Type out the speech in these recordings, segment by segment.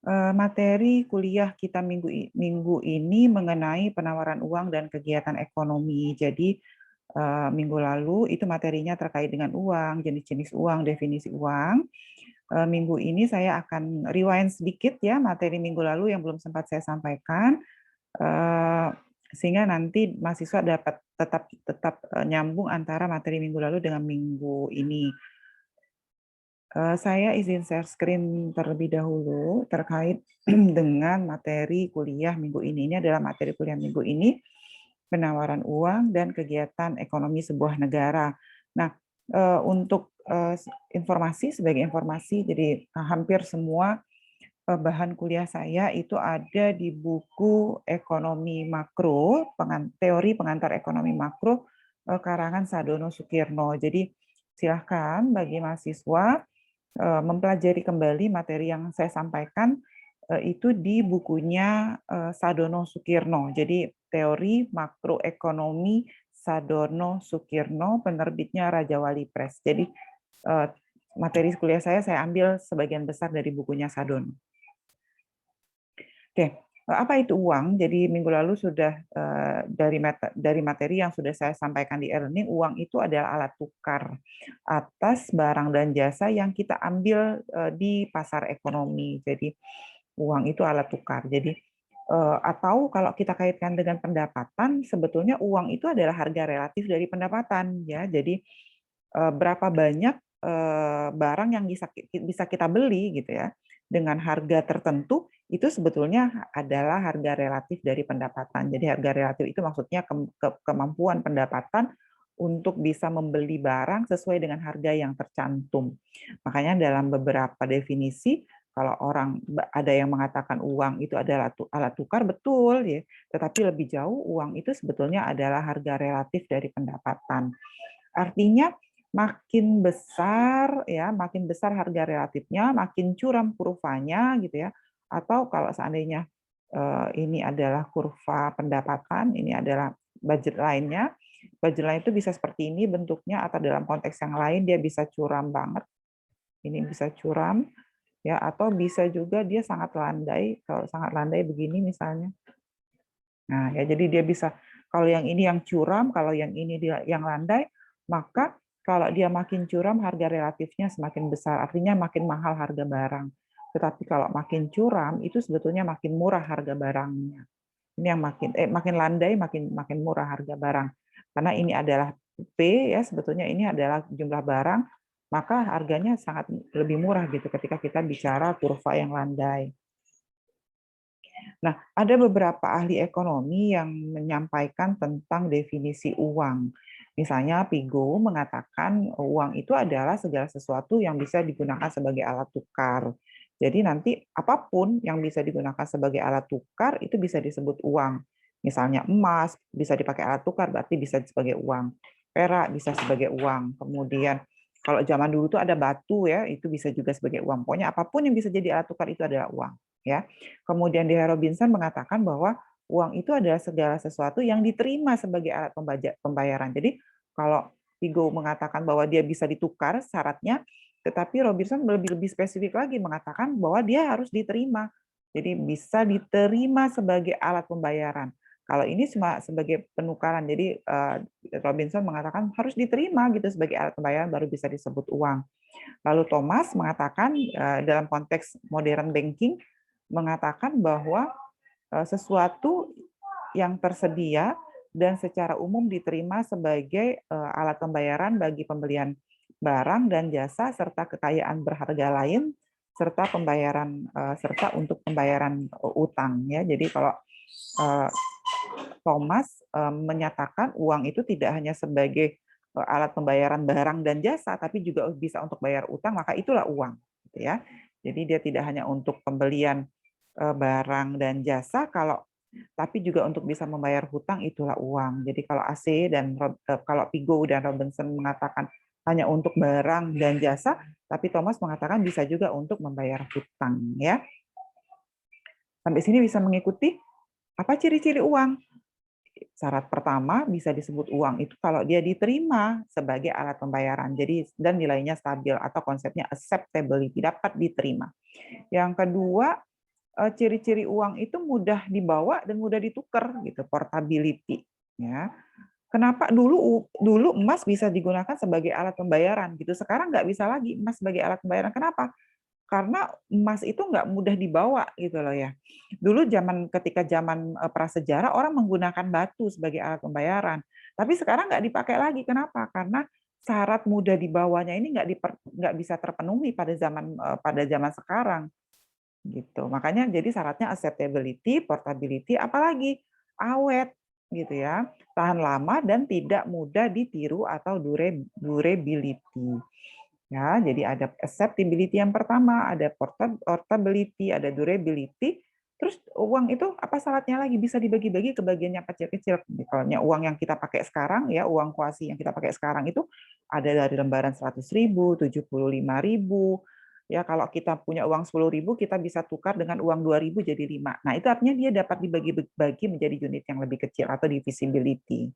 Materi kuliah kita minggu ini mengenai penawaran uang dan kegiatan ekonomi. Jadi minggu lalu itu materinya terkait dengan uang, jenis-jenis uang, definisi uang. Minggu ini saya akan rewind sedikit ya materi minggu lalu yang belum sempat saya sampaikan, sehingga nanti mahasiswa dapat tetap nyambung antara materi minggu lalu dengan minggu ini. Saya izin share screen terlebih dahulu terkait dengan materi kuliah minggu ini. Ini adalah materi kuliah minggu ini, penawaran uang dan kegiatan ekonomi sebuah negara. Nah, untuk informasi, sebagai informasi, jadi hampir semua bahan kuliah saya itu ada di buku Ekonomi Makro, teori pengantar ekonomi makro, karangan Sadono Sukirno. Jadi silahkan bagi mahasiswa mempelajari kembali materi yang saya sampaikan itu di bukunya Sadono Sukirno. Jadi teori makroekonomi Sadono Sukirno, penerbitnya Raja Wali Press. Jadi materi kuliah saya ambil sebagian besar dari bukunya Sadono. Oke, apa itu uang? Jadi minggu lalu sudah dari materi yang sudah saya sampaikan di e-learning, uang itu adalah alat tukar atas barang dan jasa yang kita ambil di pasar ekonomi. Jadi uang itu alat tukar. Jadi atau kalau kita kaitkan dengan pendapatan, sebetulnya uang itu adalah harga relatif dari pendapatan, ya. Jadi berapa banyak barang yang bisa kita beli gitu ya dengan harga tertentu, itu sebetulnya adalah harga relatif dari pendapatan. Jadi harga relatif itu maksudnya kemampuan pendapatan untuk bisa membeli barang sesuai dengan harga yang tercantum. Makanya dalam beberapa definisi, kalau orang ada yang mengatakan uang itu adalah alat tukar, betul ya. Tetapi lebih jauh, uang itu sebetulnya adalah harga relatif dari pendapatan. Artinya makin besar ya, makin besar harga relatifnya, makin curam kurvanya gitu ya. Atau kalau seandainya ini adalah kurva pendapatan, ini adalah budget line-nya. Budget line itu bisa seperti ini bentuknya, atau dalam konteks yang lain dia bisa curam banget. Ini bisa curam ya, atau bisa juga dia sangat landai. Kalau sangat landai begini misalnya. Nah, ya jadi dia bisa, kalau yang ini yang curam, kalau yang ini dia yang landai, maka kalau dia makin curam harga relatifnya semakin besar, artinya makin mahal harga barang. Tetapi kalau makin curam itu sebetulnya makin murah harga barangnya. Ini yang makin landai makin makin murah harga barang. Karena ini adalah P ya, sebetulnya ini adalah jumlah barang, maka harganya sangat lebih murah gitu ketika kita bicara kurva yang landai. Nah, ada beberapa ahli ekonomi yang menyampaikan tentang definisi uang. Misalnya Pigo mengatakan uang itu adalah segala sesuatu yang bisa digunakan sebagai alat tukar. Jadi nanti apapun yang bisa digunakan sebagai alat tukar itu bisa disebut uang. Misalnya emas bisa dipakai alat tukar, berarti bisa sebagai uang. Perak bisa sebagai uang. Kemudian kalau zaman dulu tuh ada batu ya, itu bisa juga sebagai uang. Pokoknya apapun yang bisa jadi alat tukar itu adalah uang. Ya. Kemudian D.H. Robinson mengatakan bahwa uang itu adalah segala sesuatu yang diterima sebagai alat pembayaran. Jadi kalau Pigo mengatakan bahwa dia bisa ditukar syaratnya, tetapi Robinson lebih spesifik lagi mengatakan bahwa dia harus diterima. Jadi bisa diterima sebagai alat pembayaran. Kalau ini cuma sebagai penukaran, jadi Robinson mengatakan harus diterima gitu sebagai alat pembayaran baru bisa disebut uang. Lalu Thomas mengatakan dalam konteks modern banking mengatakan bahwa sesuatu yang tersedia dan secara umum diterima sebagai alat pembayaran bagi pembelian barang dan jasa serta kekayaan berharga lain serta pembayaran serta untuk pembayaran utang ya. Jadi kalau Thomas menyatakan uang itu tidak hanya sebagai alat pembayaran barang dan jasa tapi juga bisa untuk bayar utang, maka itulah uang gitu ya. Jadi dia tidak hanya untuk pembelian barang dan jasa, tapi juga untuk bisa membayar hutang itulah uang. Jadi kalau AC dan kalau Pigo dan Robinson mengatakan hanya untuk barang dan jasa, tapi Thomas mengatakan bisa juga untuk membayar hutang ya. Sampai sini bisa mengikuti apa ciri-ciri uang? Syarat pertama bisa disebut uang itu kalau dia diterima sebagai alat pembayaran. Jadi dan nilainya stabil atau konsepnya acceptability, dapat diterima. Yang kedua, ciri-ciri uang itu mudah dibawa dan mudah ditukar gitu, portability ya. Kenapa dulu dulu emas bisa digunakan sebagai alat pembayaran gitu, sekarang nggak bisa lagi emas sebagai alat pembayaran. Kenapa? Karena emas itu nggak mudah dibawa gitu loh ya. Dulu ketika zaman prasejarah orang menggunakan batu sebagai alat pembayaran, tapi sekarang nggak dipakai lagi. Kenapa? Karena syarat mudah dibawanya ini nggak bisa terpenuhi pada zaman sekarang gitu. Makanya jadi syaratnya acceptability, portability, apalagi awet gitu ya, tahan lama dan tidak mudah ditiru atau durability. Ya, jadi ada acceptability yang pertama, ada portability, ada durability. Terus uang itu apa syaratnya lagi? Bisa dibagi-bagi ke bagian yang kecil-kecil. Misalnya uang yang kita pakai sekarang, ya uang kuasi yang kita pakai sekarang itu ada dari lembaran 100.000, 75.000. Ya, kalau kita punya uang 10.000, kita bisa tukar dengan uang 2.000 jadi 5. Nah, itu artinya dia dapat dibagi-bagi menjadi unit yang lebih kecil atau divisibility.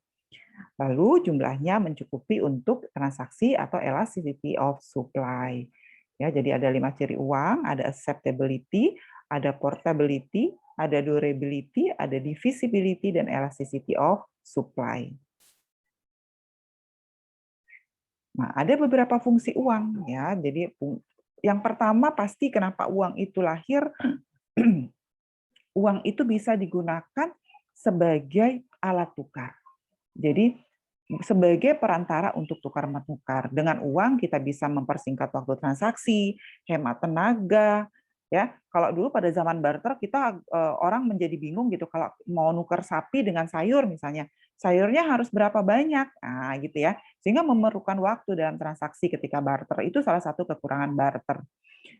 Lalu jumlahnya mencukupi untuk transaksi atau elasticity of supply. Ya, jadi ada 5 ciri uang, ada acceptability, ada portability, ada durability, ada divisibility, dan elasticity of supply. Nah, ada beberapa fungsi uang ya. Jadi yang pertama pasti kenapa uang itu lahir, uang itu bisa digunakan sebagai alat tukar. Jadi sebagai perantara untuk tukar-menukar. Dengan uang kita bisa mempersingkat waktu transaksi, hemat tenaga, ya. Kalau dulu pada zaman barter kita orang menjadi bingung gitu kalau mau nuker sapi dengan sayur misalnya. Sayurnya harus berapa banyak? Nah, gitu ya. Sehingga memerlukan waktu dalam transaksi ketika barter. Itu salah satu kekurangan barter.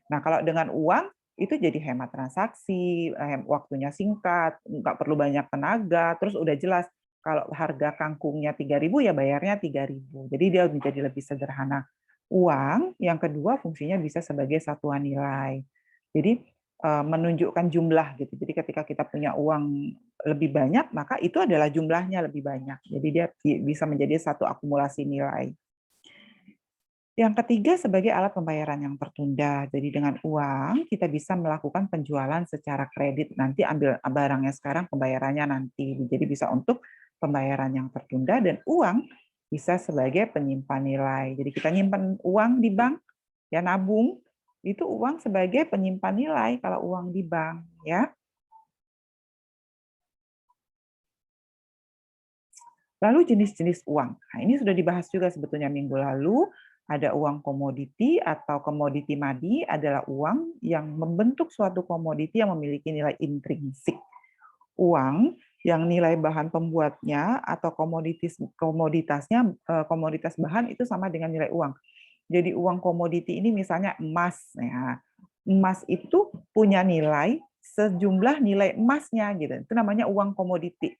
Nah, kalau dengan uang itu jadi hemat transaksi, waktunya singkat, nggak perlu banyak tenaga, terus udah jelas kalau harga kangkungnya 3.000 ya bayarnya 3.000. Jadi dia menjadi lebih sederhana. Uang yang kedua fungsinya bisa sebagai satuan nilai. Jadi menunjukkan jumlah gitu. Jadi ketika kita punya uang lebih banyak, maka itu adalah jumlahnya lebih banyak. Jadi dia bisa menjadi satu akumulasi nilai. Yang ketiga sebagai alat pembayaran yang tertunda. Jadi dengan uang kita bisa melakukan penjualan secara kredit. Nanti ambil barangnya sekarang, pembayarannya nanti. Jadi bisa untuk pembayaran yang tertunda, dan uang bisa sebagai penyimpan nilai. Jadi kita nyimpan uang di bank, ya nabung, itu uang sebagai penyimpan nilai kalau uang di bank, ya. Lalu jenis-jenis uang. Nah, ini sudah dibahas juga sebetulnya minggu lalu. Ada uang komoditi atau komoditi madi adalah uang yang membentuk suatu komoditi yang memiliki nilai intrinsik. Uang yang nilai bahan pembuatnya atau komoditasnya, komoditas bahan itu sama dengan nilai uang. Jadi uang komoditi ini misalnya emas. Ya. Emas itu punya nilai sejumlah nilai emasnya gitu. Itu namanya uang komoditi.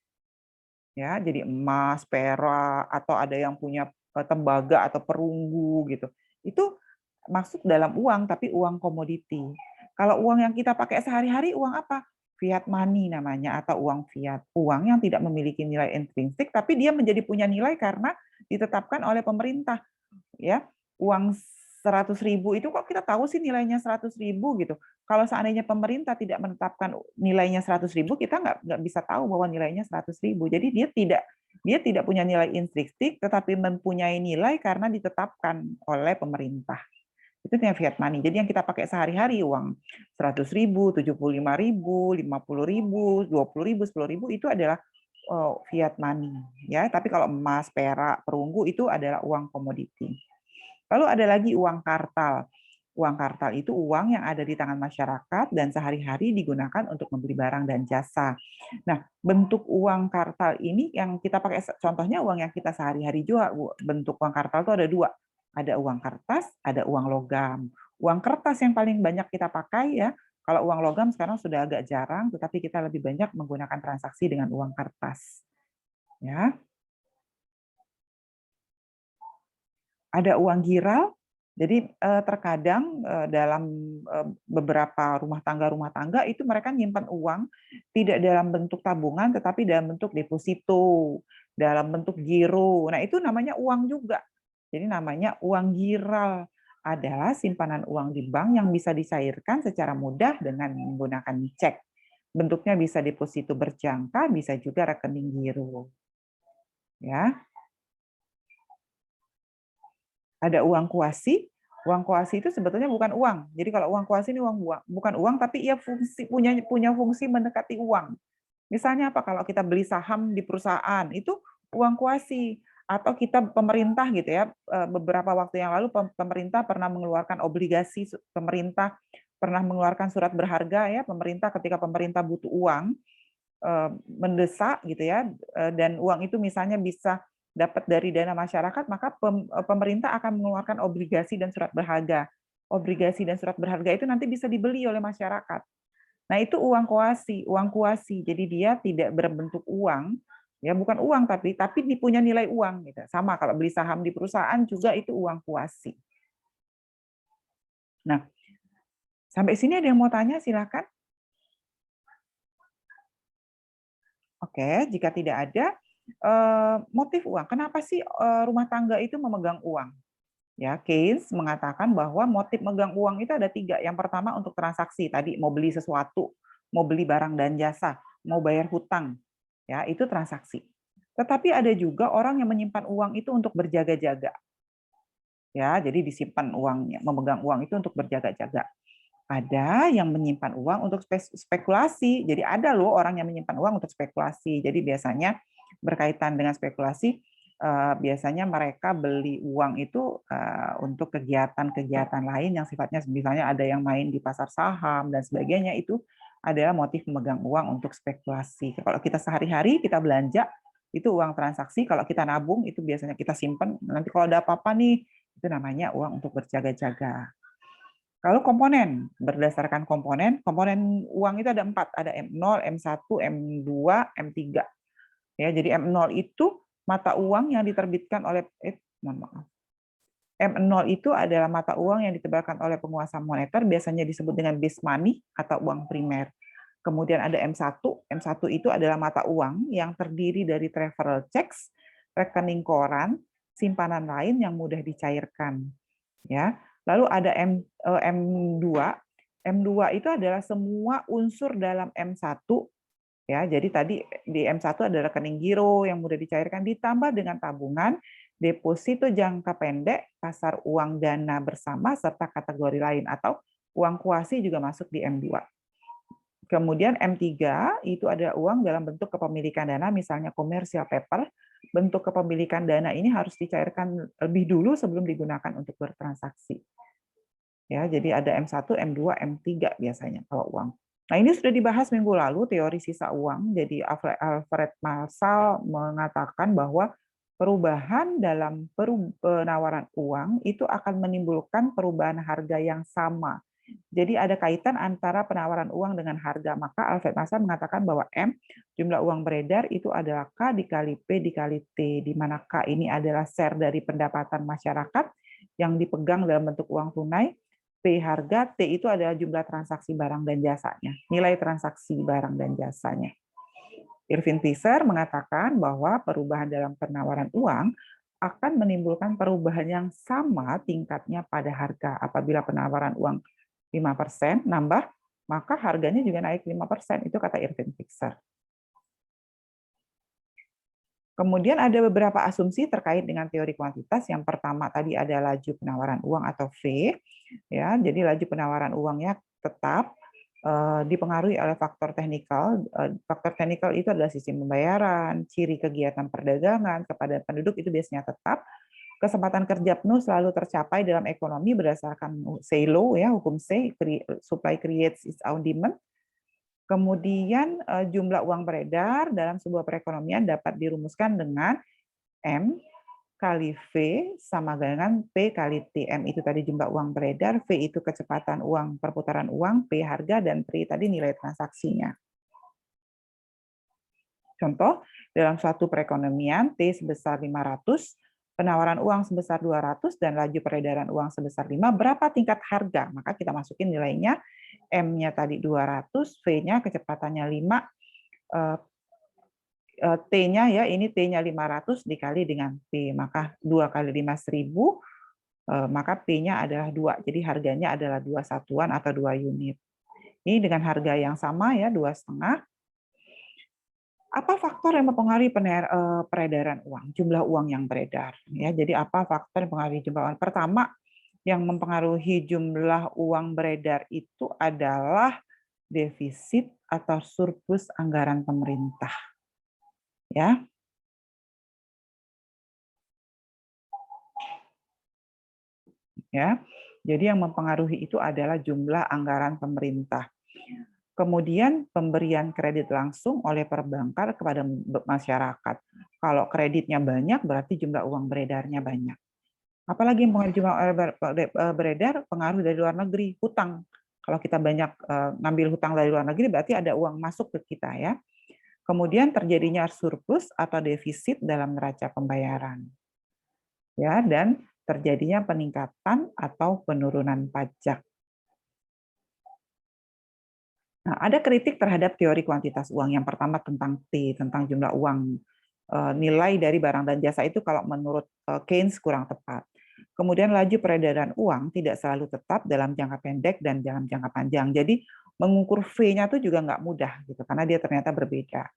Ya, jadi emas, perak, atau ada yang punya tembaga atau perunggu gitu. Itu masuk dalam uang, tapi uang komoditi. Kalau uang yang kita pakai sehari-hari, uang apa? Fiat money namanya, atau uang fiat. Uang yang tidak memiliki nilai intrinsik, tapi dia menjadi punya nilai karena ditetapkan oleh pemerintah. Ya, uang 100.000 itu kok kita tahu sih nilainya 100.000 gitu. Kalau seandainya pemerintah tidak menetapkan nilainya 100.000, kita nggak bisa tahu bahwa nilainya 100.000. Jadi dia tidak punya nilai intrinsik, tetapi mempunyai nilai karena ditetapkan oleh pemerintah. Itu yang fiat money. Jadi yang kita pakai sehari-hari, uang 100.000, 75.000, 50.000, 20.000, 10.000 itu adalah fiat money. Ya, tapi kalau emas, perak, perunggu itu adalah uang komoditi. Lalu ada lagi uang kartal. Uang kartal itu uang yang ada di tangan masyarakat dan sehari-hari digunakan untuk membeli barang dan jasa. Nah, bentuk uang kartal ini yang kita pakai, contohnya uang yang kita sehari-hari juga, bentuk uang kartal itu ada dua. Ada uang kertas, ada uang logam. Uang kertas yang paling banyak kita pakai ya, kalau uang logam sekarang sudah agak jarang, tetapi kita lebih banyak menggunakan transaksi dengan uang kertas. Ya. Ada uang giral. Jadi terkadang dalam beberapa rumah tangga itu mereka nyimpan uang tidak dalam bentuk tabungan tetapi dalam bentuk deposito, dalam bentuk giro. Nah, itu namanya uang juga. Jadi namanya uang giral adalah simpanan uang di bank yang bisa dicairkan secara mudah dengan menggunakan cek. Bentuknya bisa deposito berjangka, bisa juga rekening giro. Ya. Ada uang kuasi. Uang kuasi itu sebetulnya bukan uang. Jadi kalau uang kuasi ini bukan uang, tapi ia punya fungsi mendekati uang. Misalnya apa? Kalau kita beli saham di perusahaan, itu uang kuasi. Atau kita pemerintah gitu ya, beberapa waktu yang lalu pemerintah pernah mengeluarkan obligasi, pemerintah pernah mengeluarkan surat berharga ya, pemerintah ketika pemerintah butuh uang, mendesak gitu ya, dan uang itu misalnya bisa dapat dari dana masyarakat, maka pemerintah akan mengeluarkan obligasi dan surat berharga. Obligasi dan surat berharga itu nanti bisa dibeli oleh masyarakat. Nah, itu uang kuasi, uang kuasi. Jadi dia tidak berbentuk uang, ya bukan uang tapi punya nilai uang gitu. Sama kalau beli saham di perusahaan juga itu uang kuasi. Nah, sampai sini ada yang mau tanya silakan. Oke, jika tidak ada, motif uang. Kenapa sih rumah tangga itu memegang uang? Ya, Keynes mengatakan bahwa motif megang uang itu ada 3. Yang pertama untuk transaksi, tadi mau beli sesuatu, mau beli barang dan jasa, mau bayar hutang, ya itu transaksi. Tetapi ada juga orang yang menyimpan uang itu untuk berjaga-jaga. Ya, jadi disimpan uangnya, memegang uang itu untuk berjaga-jaga. Ada yang menyimpan uang untuk spekulasi. Jadi ada loh orang yang menyimpan uang untuk spekulasi. Jadi biasanya berkaitan dengan spekulasi, biasanya mereka beli uang itu untuk kegiatan-kegiatan lain yang sifatnya misalnya ada yang main di pasar saham dan sebagainya, itu adalah motif memegang uang untuk spekulasi. Kalau kita sehari-hari kita belanja, itu uang transaksi. Kalau kita nabung, itu biasanya kita simpan. Nanti kalau ada apa-apa nih, itu namanya uang untuk berjaga-jaga. Kalau komponen, berdasarkan komponen uang itu ada 4, ada M0, M1, M2, M3. Ya, jadi M0 itu mata uang yang diterbitkan oleh mohon maaf. M0 itu adalah mata uang yang diterbitkan oleh penguasa moneter, biasanya disebut dengan base money atau uang primer. Kemudian ada M1. M1 itu adalah mata uang yang terdiri dari travel checks, rekening koran, simpanan lain yang mudah dicairkan. Ya. Lalu ada M2. M2 itu adalah semua unsur dalam M1. Ya, jadi tadi di M1 ada rekening giro yang mudah dicairkan ditambah dengan tabungan, deposito jangka pendek, pasar uang dana bersama serta kategori lain atau uang kuasi juga masuk di M2. Kemudian M3 itu adalah uang dalam bentuk kepemilikan dana, misalnya commercial paper. Bentuk kepemilikan dana ini harus dicairkan lebih dulu sebelum digunakan untuk bertransaksi. Ya, jadi ada M1, M2, M3 biasanya kalau uang. Nah, ini sudah dibahas minggu lalu teori sisa uang. Jadi Alfred Marshall mengatakan bahwa perubahan dalam penawaran uang itu akan menimbulkan perubahan harga yang sama. Jadi ada kaitan antara penawaran uang dengan harga. Maka Alfred Marshall mengatakan bahwa M, jumlah uang beredar, itu adalah K dikali P dikali T, di mana K ini adalah share dari pendapatan masyarakat yang dipegang dalam bentuk uang tunai, P harga, T itu adalah jumlah transaksi barang dan jasanya, nilai transaksi barang dan jasanya. Irving Fisher mengatakan bahwa perubahan dalam penawaran uang akan menimbulkan perubahan yang sama tingkatnya pada harga. Apabila penawaran uang 5% nambah, maka harganya juga naik 5%. Itu kata Irving Fisher. Kemudian ada beberapa asumsi terkait dengan teori kuantitas. Yang pertama tadi ada laju penawaran uang atau V. Ya, jadi laju penawaran uangnya tetap dipengaruhi oleh faktor teknikal. Faktor teknikal itu adalah sistem pembayaran, ciri kegiatan perdagangan kepada penduduk itu biasanya tetap. Kesempatan kerja penuh selalu tercapai dalam ekonomi berdasarkan Say law, ya, hukum Say, supply creates its own demand. Kemudian jumlah uang beredar dalam sebuah perekonomian dapat dirumuskan dengan M kali V sama dengan P kali T. M itu tadi jumlah uang beredar, V itu kecepatan uang, perputaran uang, P harga, dan T tadi nilai transaksinya. Contoh, dalam suatu perekonomian T sebesar 500, penawaran uang sebesar 200, dan laju peredaran uang sebesar 5, berapa tingkat harga? Maka kita masukin nilainya, M-nya tadi 200, V-nya kecepatannya 5, T-nya ya, ini T-nya 500 dikali dengan P, maka 2 kali 5 1000, maka P-nya adalah 2. Jadi harganya adalah 2 satuan atau 2 unit. Ini dengan harga yang sama ya, 2,5. Apa faktor yang mempengaruhi peredaran uang, jumlah uang yang beredar? Ya, jadi apa faktor yang mempengaruhi jumlah uang? Pertama, yang mempengaruhi jumlah uang beredar itu adalah defisit atau surplus anggaran pemerintah. Ya, ya. Jadi yang mempengaruhi itu adalah jumlah anggaran pemerintah. Kemudian pemberian kredit langsung oleh perbankan kepada masyarakat. Kalau kreditnya banyak, berarti jumlah uang beredarnya banyak. Apalagi yang pengaruh jumlah beredar, pengaruh dari luar negeri, hutang. Kalau kita banyak ngambil hutang dari luar negeri, berarti ada uang masuk ke kita ya. Kemudian terjadinya surplus atau defisit dalam neraca pembayaran. Ya, dan terjadinya peningkatan atau penurunan pajak. Nah, ada kritik terhadap teori kuantitas uang. Yang pertama tentang T, tentang jumlah uang. Nilai dari barang dan jasa itu kalau menurut Keynes kurang tepat. Kemudian laju peredaran uang tidak selalu tetap dalam jangka pendek dan dalam jangka panjang. Jadi mengukur V-nya itu juga nggak mudah gitu, karena dia ternyata berbeda.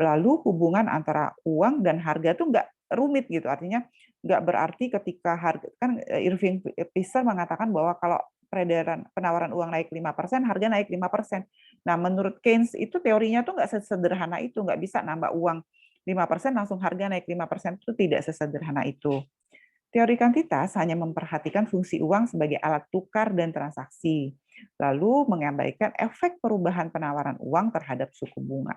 Lalu hubungan antara uang dan harga itu nggak rumit gitu, artinya nggak berarti ketika harga, kan Irving Fisher mengatakan bahwa kalau penawaran uang naik 5%, harga naik 5%. Nah, menurut Keynes itu teorinya tuh nggak sesederhana itu, nggak bisa nambah uang 5% langsung harga naik 5%, itu tidak sesederhana itu. Teori kuantitas hanya memperhatikan fungsi uang sebagai alat tukar dan transaksi, lalu mengabaikan efek perubahan penawaran uang terhadap suku bunga.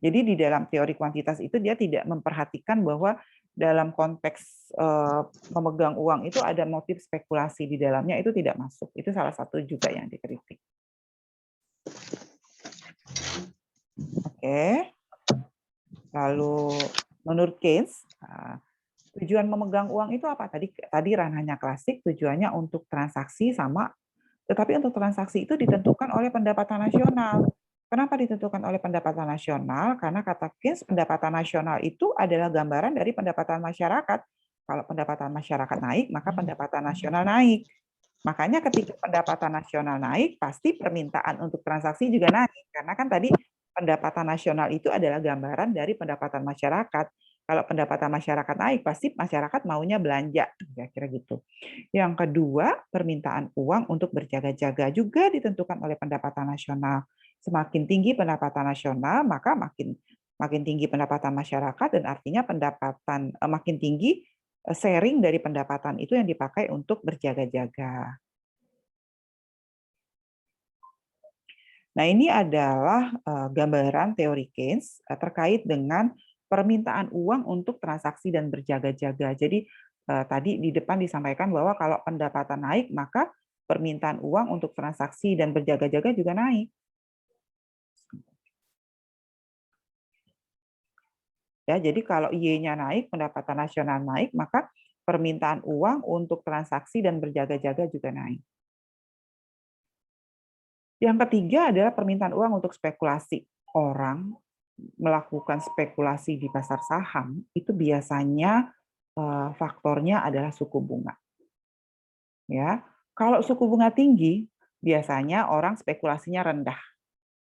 Jadi di dalam teori kuantitas itu dia tidak memperhatikan bahwa dalam konteks memegang uang itu ada motif spekulasi di dalamnya, itu tidak masuk. Itu salah satu juga yang dikritik. Oke. Lalu menurut Keynes, tujuan memegang uang itu apa? Tadi ranahnya klasik, tujuannya untuk transaksi sama, tetapi untuk transaksi itu ditentukan oleh pendapatan nasional. Kenapa ditentukan oleh pendapatan nasional? Karena kata Keynes, pendapatan nasional itu adalah gambaran dari pendapatan masyarakat. Kalau pendapatan masyarakat naik, maka pendapatan nasional naik. Makanya ketika pendapatan nasional naik, pasti permintaan untuk transaksi juga naik. Karena kan tadi pendapatan nasional itu adalah gambaran dari pendapatan masyarakat. Kalau pendapatan masyarakat naik, pasti masyarakat maunya belanja, kira-kira gitu. Yang kedua, permintaan uang untuk berjaga-jaga juga ditentukan oleh pendapatan nasional. Semakin tinggi pendapatan nasional, maka makin tinggi pendapatan masyarakat, dan artinya pendapatan makin tinggi sharing dari pendapatan itu yang dipakai untuk berjaga-jaga. Nah, ini adalah gambaran teori Keynes terkait dengan permintaan uang untuk transaksi dan berjaga-jaga. Jadi tadi di depan disampaikan bahwa kalau pendapatan naik, maka permintaan uang untuk transaksi dan berjaga-jaga juga naik. Ya, jadi kalau Y-nya naik, pendapatan nasional naik, maka permintaan uang untuk transaksi dan berjaga-jaga juga naik. Yang ketiga adalah permintaan uang untuk spekulasi. Orang melakukan spekulasi di pasar saham, itu biasanya faktornya adalah suku bunga. Ya, kalau suku bunga tinggi, biasanya orang spekulasinya rendah.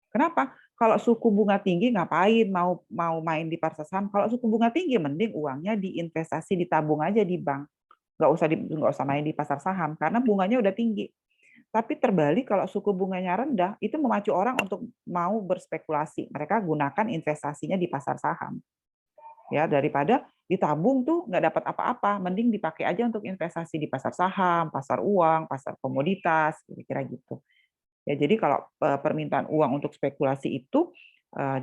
Kenapa? Kalau suku bunga tinggi ngapain mau main di pasar saham? Kalau suku bunga tinggi, mending uangnya diinvestasi, ditabung aja di bank. Nggak usah main di pasar saham karena bunganya udah tinggi. Tapi terbalik kalau suku bunganya rendah, itu memacu orang untuk mau berspekulasi. Mereka gunakan investasinya di pasar saham. Ya, daripada ditabung tuh nggak dapat apa-apa, mending dipakai aja untuk investasi di pasar saham, pasar uang, pasar komoditas, kira-kira gitu. Ya, jadi kalau permintaan uang untuk spekulasi itu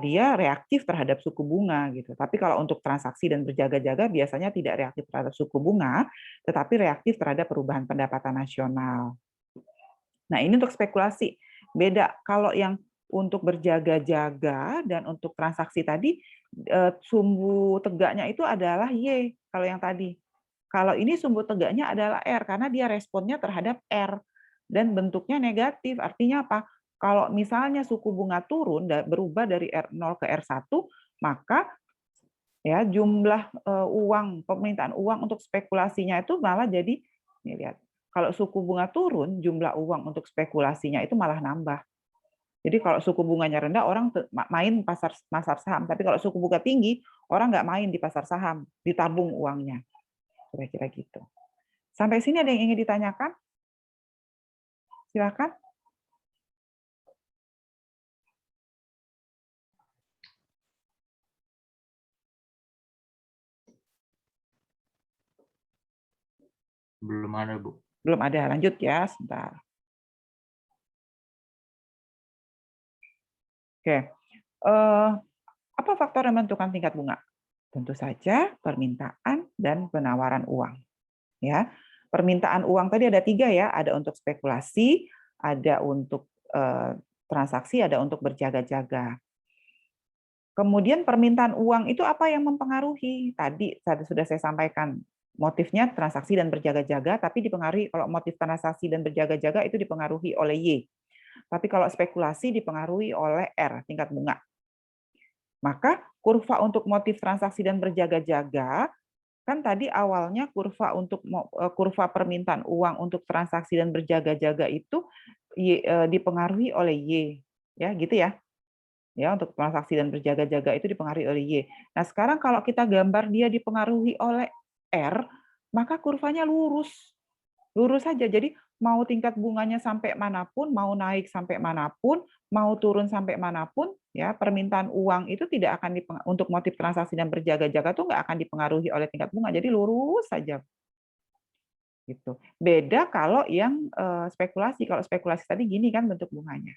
dia reaktif terhadap suku bunga gitu. Tapi kalau untuk transaksi dan berjaga-jaga biasanya tidak reaktif terhadap suku bunga, tetapi reaktif terhadap perubahan pendapatan nasional. Nah, ini untuk spekulasi. Beda kalau yang untuk berjaga-jaga dan untuk transaksi tadi, sumbu tegaknya itu adalah Y, kalau yang tadi. Kalau ini sumbu tegaknya adalah R, karena dia responnya terhadap R. Dan bentuknya negatif, artinya apa? Kalau misalnya suku bunga turun, berubah dari R0 ke R1, maka ya jumlah permintaan uang untuk spekulasinya itu malah jadi Nih lihat, kalau suku bunga turun, jumlah uang untuk spekulasinya itu malah nambah. Jadi kalau suku bunganya rendah, orang main pasar saham. Tapi kalau suku bunga tinggi, orang nggak main di pasar saham, ditabung uangnya. Kira-kira gitu. Sampai sini ada yang ingin ditanyakan? Silakan. Belum ada, Bu. Belum ada. Lanjut ya, sebentar. Oke. Apa faktor yang menentukan tingkat bunga? Tentu saja permintaan dan penawaran uang. Ya, permintaan uang tadi ada 3 ya, ada untuk spekulasi, ada untuk transaksi, ada untuk berjaga-jaga. Kemudian permintaan uang itu apa yang mempengaruhi? Tadi sudah saya sampaikan, motifnya transaksi dan berjaga-jaga, tapi dipengaruhi kalau motif transaksi dan berjaga-jaga itu dipengaruhi oleh Y. Tapi kalau spekulasi dipengaruhi oleh R, tingkat bunga. Maka kurva untuk motif transaksi dan berjaga-jaga, kan tadi awalnya kurva permintaan uang untuk transaksi dan berjaga-jaga itu dipengaruhi oleh Y. Ya, gitu ya. Ya, untuk transaksi dan berjaga-jaga itu dipengaruhi oleh Y. Nah, sekarang kalau kita gambar dia dipengaruhi oleh R, maka kurvanya lurus. Lurus saja. Jadi mau tingkat bunganya sampai manapun, mau naik sampai manapun, mau turun sampai manapun, ya permintaan uang itu tidak akan untuk motif transaksi dan berjaga-jaga itu nggak akan dipengaruhi oleh tingkat bunga. Jadi lurus saja. Gitu. Beda kalau yang spekulasi. Kalau spekulasi tadi gini kan bentuk bunganya.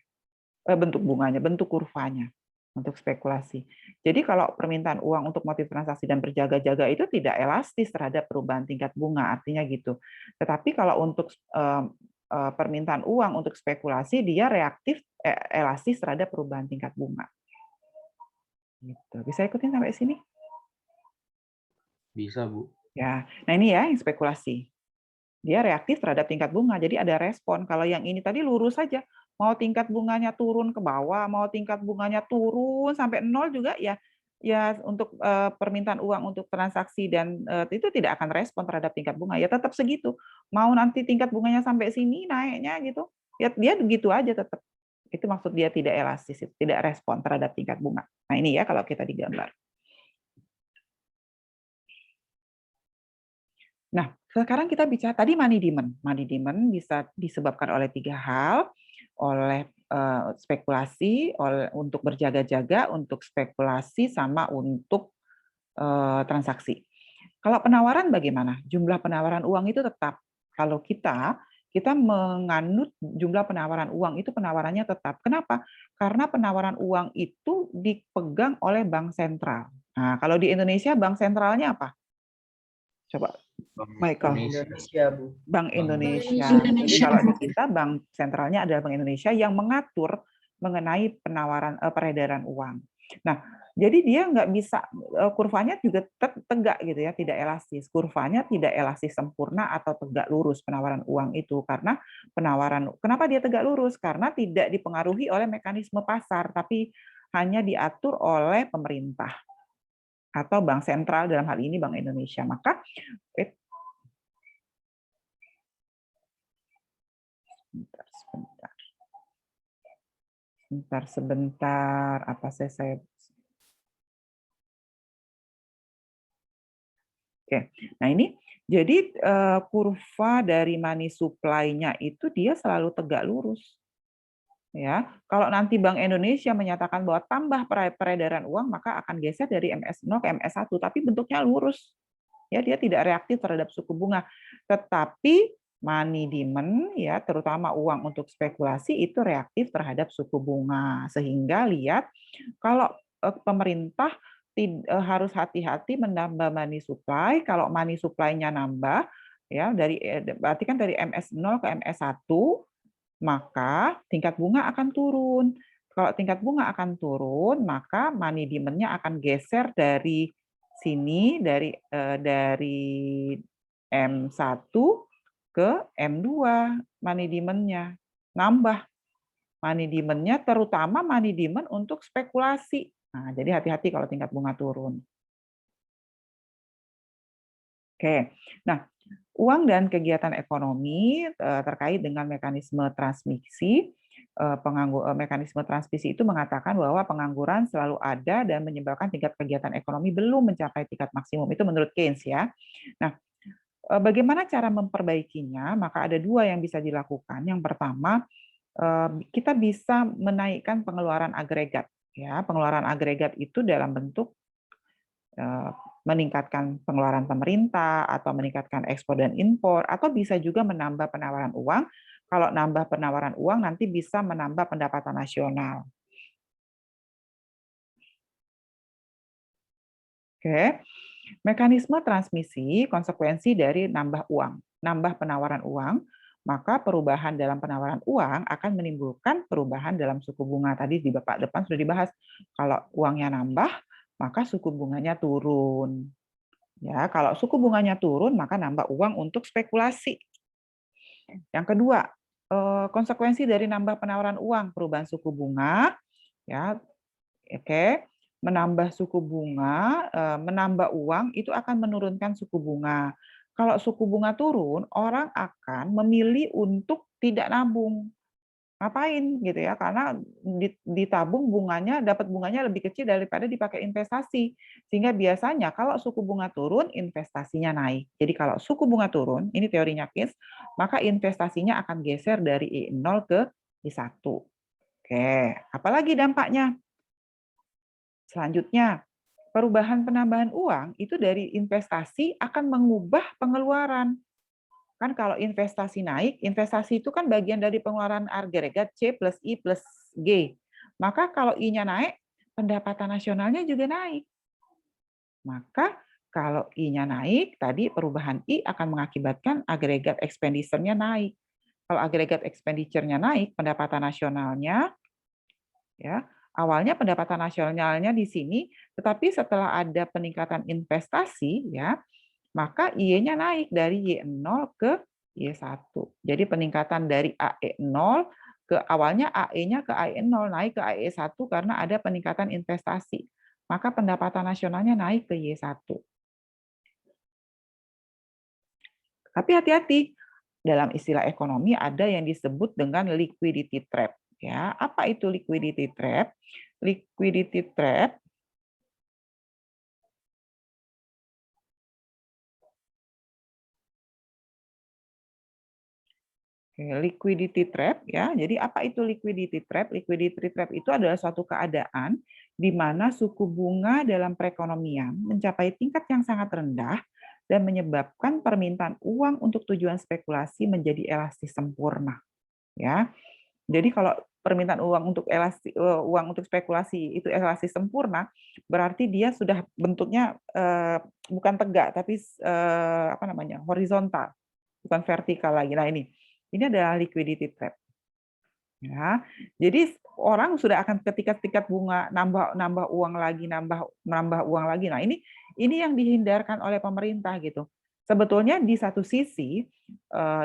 Bentuk kurvanya untuk spekulasi. Jadi kalau permintaan uang untuk motif transaksi dan berjaga-jaga itu tidak elastis terhadap perubahan tingkat bunga, artinya gitu. Tetapi kalau untuk permintaan uang untuk spekulasi, dia reaktif elastis terhadap perubahan tingkat bunga. Gitu. Bisa ikutin sampai sini? Bisa, Bu. Ya, nah ini ya yang spekulasi. Dia reaktif terhadap tingkat bunga, jadi ada respon. Kalau yang ini tadi lurus saja, mau tingkat bunganya turun ke bawah, mau tingkat bunganya turun sampai 0 juga ya untuk permintaan uang untuk transaksi dan itu tidak akan respon terhadap tingkat bunga, ya tetap segitu. Mau nanti tingkat bunganya sampai sini naiknya gitu, ya dia begitu aja tetap. Itu maksud dia tidak elastis, tidak respon terhadap tingkat bunga. Nah ini ya kalau kita digambar. Nah, sekarang kita bicara tadi money demand. Money demand bisa disebabkan oleh 3 hal, oleh spekulasi, untuk berjaga-jaga, untuk spekulasi, sama untuk transaksi. Kalau penawaran bagaimana? Jumlah penawaran uang itu tetap. Kalau kita menganut jumlah penawaran uang itu penawarannya tetap. Kenapa? Karena penawaran uang itu dipegang oleh bank sentral. Nah, kalau di Indonesia bank sentralnya apa? Coba Michael. Indonesia, Bu. Bank Indonesia. Jadi kalau di kita bank sentralnya adalah Bank Indonesia yang mengatur mengenai peredaran uang. Nah, jadi dia nggak bisa kurvanya juga tegak gitu ya, tidak elastis. Kurvanya tidak elastis sempurna atau tegak lurus penawaran uang itu karena kenapa dia tegak lurus? Karena tidak dipengaruhi oleh mekanisme pasar, tapi hanya diatur oleh pemerintah atau bank sentral, dalam hal ini Bank Indonesia. Maka sebentar, apa saya Oke. Nah, ini jadi kurva dari money supply-nya itu dia selalu tegak lurus. Ya, kalau nanti Bank Indonesia menyatakan bahwa tambah peredaran uang, maka akan geser dari MS0 ke MS1, tapi bentuknya lurus. Ya, dia tidak reaktif terhadap suku bunga. Tetapi money demand ya, terutama uang untuk spekulasi itu reaktif terhadap suku bunga. Sehingga lihat kalau pemerintah harus hati-hati menambah money supply. Kalau money supply-nya nambah ya berarti kan dari MS0 ke MS1, maka tingkat bunga akan turun. Kalau tingkat bunga akan turun, maka money demand-nya akan geser dari sini dari M1 ke M2 money demand-nya. Nambah money demand-nya, terutama money demand untuk spekulasi. Nah, jadi hati-hati kalau tingkat bunga turun. Oke. Nah, Uang dan kegiatan ekonomi terkait dengan mekanisme transmisi, mekanisme transmisi itu mengatakan bahwa pengangguran selalu ada dan menyebabkan tingkat kegiatan ekonomi belum mencapai tingkat maksimum. Itu menurut Keynes ya. Nah, bagaimana cara memperbaikinya? Maka ada dua yang bisa dilakukan. Yang pertama, kita bisa menaikkan pengeluaran agregat. Ya, pengeluaran agregat itu dalam bentuk meningkatkan pengeluaran pemerintah atau meningkatkan ekspor dan impor, atau bisa juga menambah penawaran uang. Kalau nambah penawaran uang nanti bisa menambah pendapatan nasional. Oke. Mekanisme transmisi konsekuensi dari nambah uang, nambah penawaran uang, maka perubahan dalam penawaran uang akan menimbulkan perubahan dalam suku bunga. Tadi di Bapak depan sudah dibahas, kalau uangnya nambah, maka suku bunganya turun. Ya, kalau suku bunganya turun, maka nambah uang untuk spekulasi. Yang kedua, konsekuensi dari nambah penawaran uang, perubahan suku bunga, ya, oke, menambah suku bunga, menambah uang itu akan menurunkan suku bunga. Kalau suku bunga turun, orang akan memilih untuk tidak nabung. Ngapain gitu ya, karena ditabung bunganya, dapat bunganya lebih kecil daripada dipakai investasi. Sehingga biasanya kalau suku bunga turun, investasinya naik. Jadi kalau suku bunga turun, ini teorinya Keynes, maka investasinya akan geser dari I0 ke I1. Oke, apalagi dampaknya? Selanjutnya, perubahan penambahan uang itu dari investasi akan mengubah pengeluaran. Kan kalau investasi naik, investasi itu kan bagian dari pengeluaran agregat C plus I plus G. Maka kalau I-nya naik, pendapatan nasionalnya juga naik. Maka kalau I-nya naik, tadi perubahan I akan mengakibatkan agregat expenditure-nya naik. Kalau agregat expenditure-nya naik, pendapatan nasionalnya, ya, awalnya pendapatan nasionalnya di sini, tetapi setelah ada peningkatan investasi, ya, maka Y-nya naik dari Y0 ke Y1. Jadi peningkatan dari AE0 ke awalnya AE-nya ke AE0 naik ke AE1 karena ada peningkatan investasi. Maka pendapatan nasionalnya naik ke Y1. Tapi hati-hati, dalam istilah ekonomi ada yang disebut dengan liquidity trap. Ya, apa itu liquidity trap? Liquidity trap liquidity trap ya. Jadi apa itu liquidity trap? Liquidity trap itu adalah suatu keadaan di mana suku bunga dalam perekonomian mencapai tingkat yang sangat rendah dan menyebabkan permintaan uang untuk tujuan spekulasi menjadi elastis sempurna. Ya. Jadi kalau permintaan uang untuk spekulasi itu elastis sempurna, berarti dia sudah bentuknya bukan tegak tapi apa namanya? Horizontal, bukan vertikal lagi. Nah, ini adalah liquidity trap. Ya, jadi orang sudah akan ketika tingkat bunga nambah uang lagi, nambah uang lagi. Nah, ini yang dihindarkan oleh pemerintah gitu. Sebetulnya di satu sisi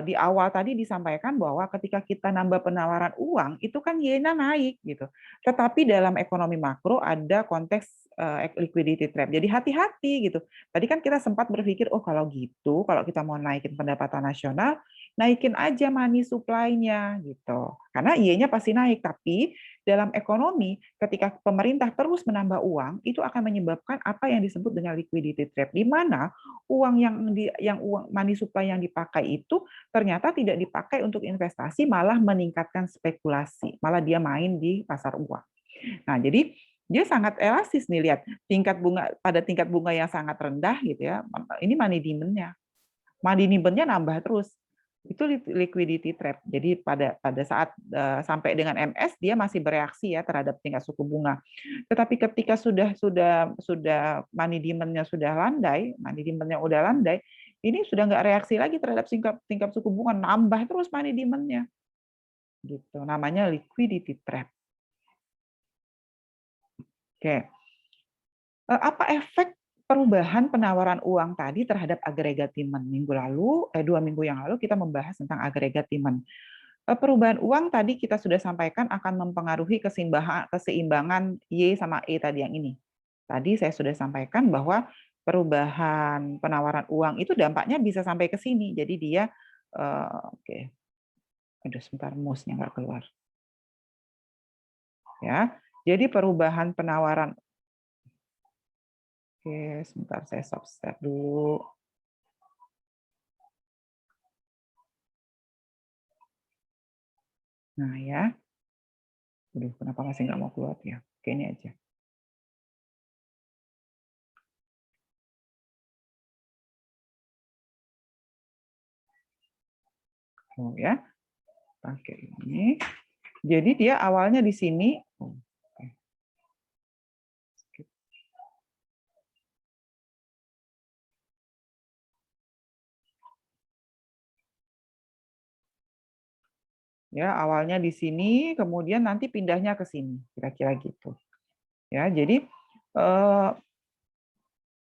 di awal tadi disampaikan bahwa ketika kita nambah penawaran uang itu kan Y-nya naik gitu. Tetapi dalam ekonomi makro ada konteks liquidity trap. Jadi hati-hati gitu. Tadi kan kita sempat berpikir, oh kalau gitu, kalau kita mau naikin pendapatan nasional, naikin aja money supply-nya gitu. Karena Y-nya pasti naik, tapi dalam ekonomi ketika pemerintah terus menambah uang, itu akan menyebabkan apa yang disebut dengan liquidity trap, di mana uang yang uang money supply yang dipakai itu ternyata tidak dipakai untuk investasi, malah meningkatkan spekulasi, malah dia main di pasar uang. Nah, jadi dia sangat elastis nih, lihat tingkat bunga yang sangat rendah gitu ya. Ini money demand-nya. Money demand-nya nambah terus. Itu liquidity trap. Jadi pada saat sampai dengan MS dia masih bereaksi ya terhadap tingkat suku bunga. Tetapi ketika sudah money demand-nya sudah landai, money demand-nya udah landai, ini sudah nggak reaksi lagi terhadap tingkat suku bunga, nambah terus money demand-nya. Gitu. Namanya liquidity trap. Oke. Apa efek perubahan penawaran uang tadi terhadap agregat demand? Minggu lalu, 2 minggu yang lalu kita membahas tentang agregat demand. Perubahan uang tadi kita sudah sampaikan akan mempengaruhi keseimbangan Y sama E tadi yang ini. Tadi saya sudah sampaikan bahwa perubahan penawaran uang itu dampaknya bisa sampai ke sini. Jadi dia oke. Aduh, sebentar mouse-nya nggak keluar. Ya. Jadi perubahan penawaran. Oke, sebentar saya stop share dulu. Nah, ya. Aduh, kenapa masih nggak mau keluar ya? Oke, ini aja. Oh ya, pakai ini. Jadi dia awalnya di sini. Ya, awalnya di sini, kemudian nanti pindahnya ke sini, kira-kira gitu. Ya, jadi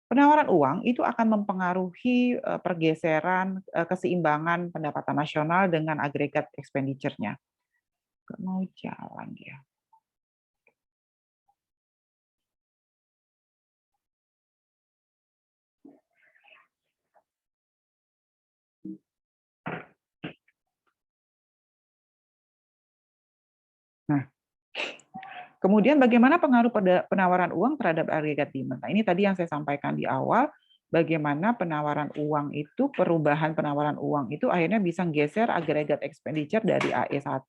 penawaran uang itu akan mempengaruhi pergeseran keseimbangan pendapatan nasional dengan agregat expenditure-nya. Nggak mau jalan dia. Nah, kemudian bagaimana pengaruh pada penawaran uang terhadap agregat demand? Nah, ini tadi yang saya sampaikan di awal, bagaimana penawaran uang itu, perubahan penawaran uang itu akhirnya bisa geser agregat expenditure dari AE1